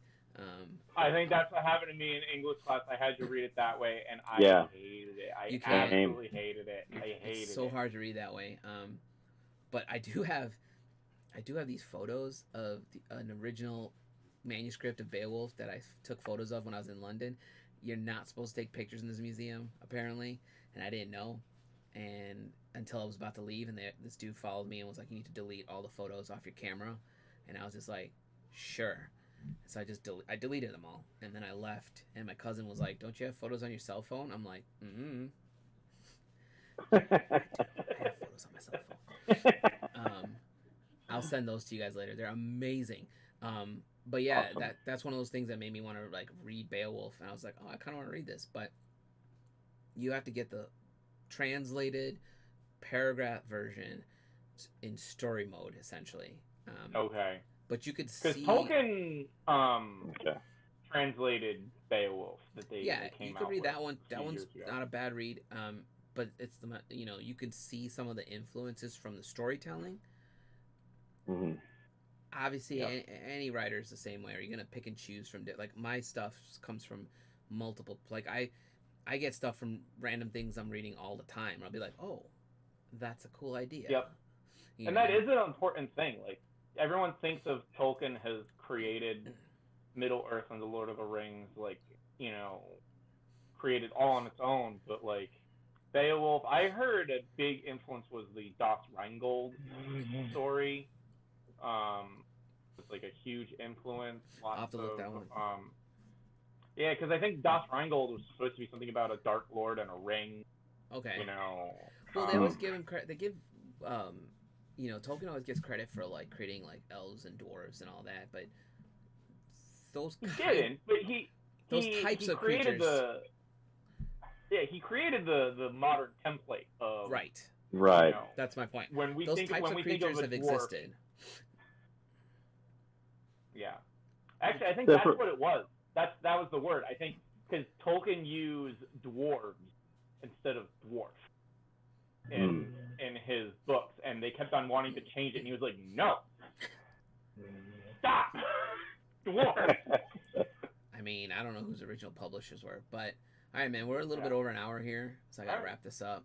I think that's what happened to me in English class. I had to read it that way, and I hated it. I absolutely hated it. I hated it. It's so hard to read that way. But I do have, I do have these photos of an original manuscript of Beowulf that I took photos of when I was in London. You're not supposed to take pictures in this museum, apparently, and I didn't know. And until I was about to leave, and this dude followed me and was like, "You need to delete all the photos off your camera," and I was just like, "Sure." So I deleted them all, and then I left. And my cousin was like, "Don't you have photos on your cell phone?" I'm like, I have photos on my cell phone. I'll send those to you guys later. They're amazing. But yeah, Awesome. that's one of those things that made me want to like read Beowulf, and I was like, oh, I kind of want to read this, but you have to get the translated paragraph version in story mode, essentially. Okay. But you could Because see Tolkien Okay. translated Beowulf that they yeah, came you could out read with that one. a That few one's years ago. not a bad read. But it's you can see some of the influences from the storytelling. Hmm. Obviously, Yep. any writer is the same way. Are you gonna pick and choose from like my stuff comes from multiple like I get stuff from random things I'm reading all the time. I'll be like, oh, that's a cool idea. Yep. You And know? that is an important thing. Like everyone thinks of Tolkien has created Middle Earth and the Lord of the Rings, like, created all on its own, but like Beowulf, I heard a big influence was the Das Rheingold story. It's like a huge influence. I'll have to look that one. Yeah, because I think Das Rheingold was supposed to be something about a Dark Lord and a ring. Okay. Well, they um, always give him credit. They give, Tolkien always gets credit for like creating like elves and dwarves and all that, but those he didn't. But those types he of created creatures. he created the modern template of Right. Right. That's my point. When we Those think types when of we think creatures of a have dwarf, existed. yeah. Actually, I think So that's for- what it was. That was the word. I think because Tolkien used dwarves instead of dwarf in his books, and they kept on wanting to change it, and he was like, "No, stop, dwarf." I mean, I don't know whose original publishers were, but all right, man, we're a little bit over an hour here, so I gotta wrap this up.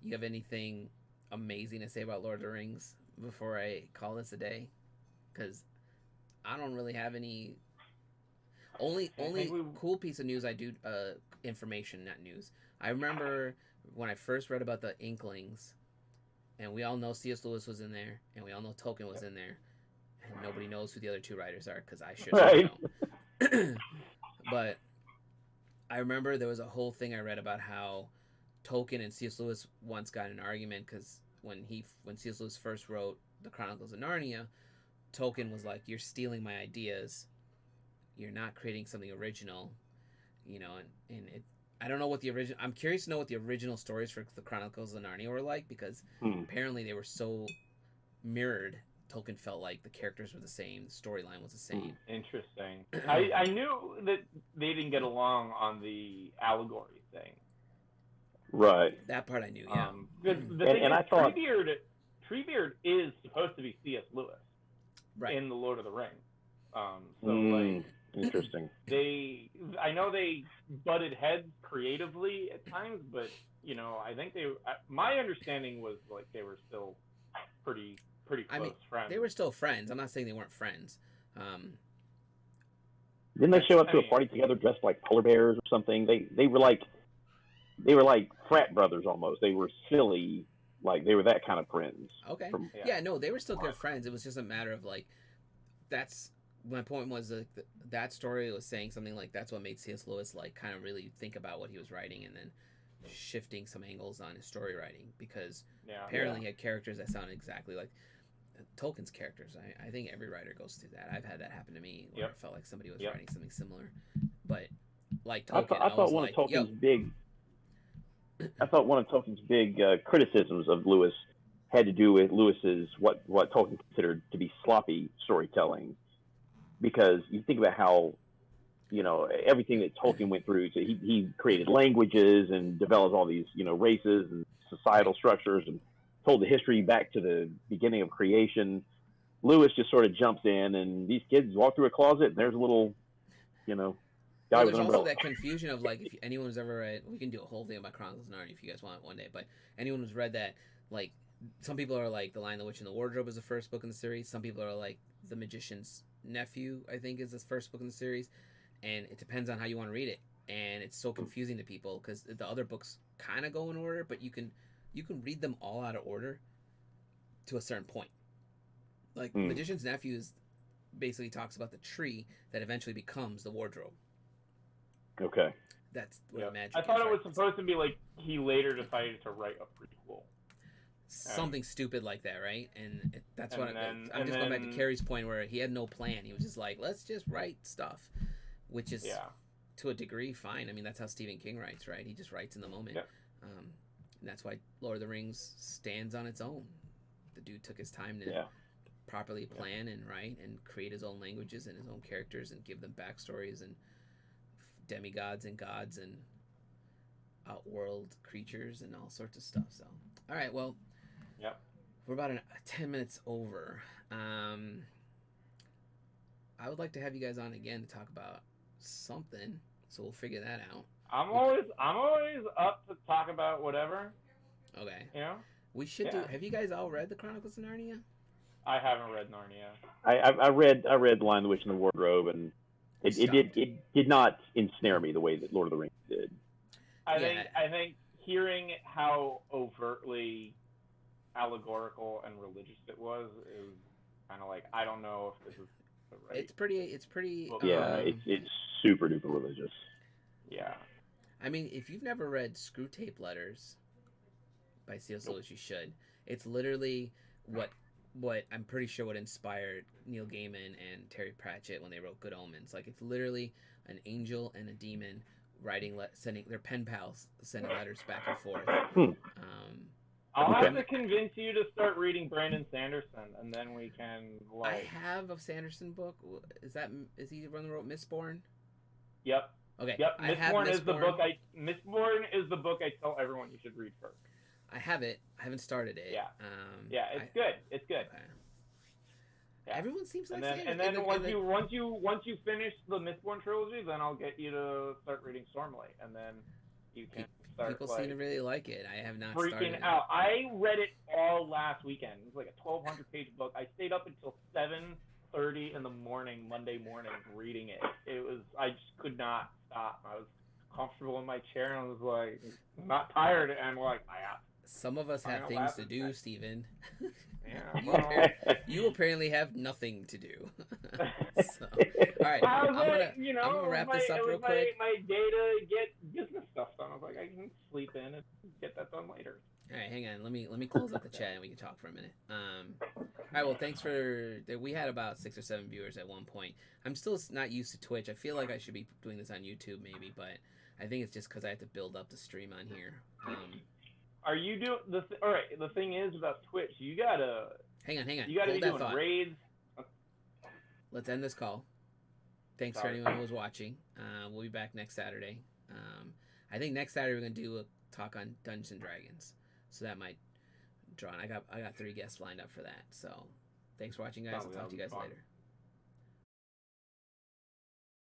You have anything amazing to say about Lord of the Rings before I call this a day? Because I don't really have any. Only cool piece of news I do information, not news. I remember when I first read about the Inklings, and we all know C.S. Lewis was in there, and we all know Tolkien was in there, and nobody knows who the other two writers are because I should know. But I remember there was a whole thing I read about how Tolkien and C.S. Lewis once got in an argument because when C.S. Lewis first wrote the Chronicles of Narnia, Tolkien was like, "You're stealing my ideas. You're not creating something original," and it. I don't know what the original. I'm curious to know what the original stories for the Chronicles of Narnia were like because apparently they were so mirrored. Tolkien felt like the characters were the same, the storyline was the same. Interesting. I knew that they didn't get along on the allegory thing. Right. That part I knew, yeah. Because the thing is, I thought Treebeard is supposed to be C.S. Lewis in the Lord of the Rings. So like, interesting. I know they butted heads creatively at times, but I think my understanding was like they were still pretty close friends. They were still friends. I'm not saying they weren't friends. Didn't they show up to a party together dressed like polar bears or something? They were like frat brothers almost. They were silly, like they were that kind of friends. Okay. No, they were still good friends. It was just a matter of like, that's my point was that story was saying something like that's what made C.S. Lewis like kind of really think about what he was writing and then shifting some angles on his story writing because apparently he had characters that sounded exactly like Tolkien's characters. I think every writer goes through that. I've had that happen to me where I felt like somebody was writing something similar, but like Tolkien, I thought one of Tolkien's big criticisms of Lewis had to do with Lewis's what Tolkien considered to be sloppy storytelling, because you think about how everything that Tolkien went through. So he created languages and developed all these races and societal structures and told the history back to the beginning of creation. Lewis just sort of jumps in, and these kids walk through a closet, and there's a little, guy with there's an umbrella. Also that confusion of like, if anyone has ever read, we can do a whole thing about Chronicles of Narnia if you guys want one day, but anyone who's read that, like, some people are like The Lion, the Witch, and the Wardrobe is the first book in the series. Some people are like The Magician's Nephew, I think, is the first book in the series, and it depends on how you want to read it. And it's so confusing to people because the other books kind of go in order, but you can read them all out of order to a certain point. Like Magician's Nephew is basically talks about the tree that eventually becomes the wardrobe. Okay. That's what magic I thought is, it was right? supposed to be like he later decided to write a prequel. Something stupid like that, right? And that's And what then- I'm and just going back to then- Carrie's point where he had no plan. He was just like, let's just write stuff, which is to a degree fine. I mean, that's how Stephen King writes, right? He just writes in the moment. Yeah. And that's why Lord of the Rings stands on its own. The dude took his time to properly plan and write and create his own languages and his own characters and give them backstories and demigods and gods and outworld creatures and all sorts of stuff. So, all right, well, we're about 10 minutes over. I would like to have you guys on again to talk about something, so we'll figure that out. I'm always up to talk about whatever. Okay. You know? We should do. Have you guys all read the Chronicles of Narnia? I haven't read Narnia. I read The Lion, the Witch, and the Wardrobe, and it did not ensnare me the way that Lord of the Rings did. I think hearing how overtly allegorical and religious it was is kind of like, I don't know if this is the right. It's pretty. Yeah, it's super duper religious. Yeah. I mean, if you've never read Screwtape Letters by C.S. Lewis, you should. It's literally what I'm pretty sure what inspired Neil Gaiman and Terry Pratchett when they wrote Good Omens. Like, it's literally an angel and a demon sending their pen pals sending letters back and forth. I'll have to convince you to start reading Brandon Sanderson, and then we can. I have a Sanderson book. Is he the one that wrote Mistborn? Yep. Okay. Yep. Mistborn is the book. Mistborn is the book I tell everyone you should read first. I have it. I haven't started it. Yeah. It's good. It's good. Okay. Yeah. Everyone seems like and then once you finish the Mistborn trilogy, then I'll get you to start reading Stormlight, and then you can start. People seem to really like it. I have not freaking out. I read it all last weekend. It was like a 1,200-page book. I stayed up until 7:30 in the morning, Monday morning, reading it. I just could not stop. I was comfortable in my chair and I was like, not tired, and like, some of us have things to do, Steven. Yeah, you apparently have nothing to do. So, all right, I'm gonna wrap this up real quick. My day to get business stuff done. I was like, I can sleep in and get that done later. All right, hang on. Let me close up the chat and we can talk for a minute. All right, well, thanks for. We had about 6 or 7 viewers at one point. I'm still not used to Twitch. I feel like I should be doing this on YouTube maybe, but I think it's just because I have to build up the stream on here. Are you doing all right? The thing is about Twitch, you gotta. Hang on. You gotta Hold be doing raids. Let's end this call. Thanks for anyone who was watching. We'll be back next Saturday. I think next Saturday we're gonna do a talk on Dungeons and Dragons, so that might draw. I got 3 guests lined up for that. So, thanks for watching, guys. I'll talk to you guys later.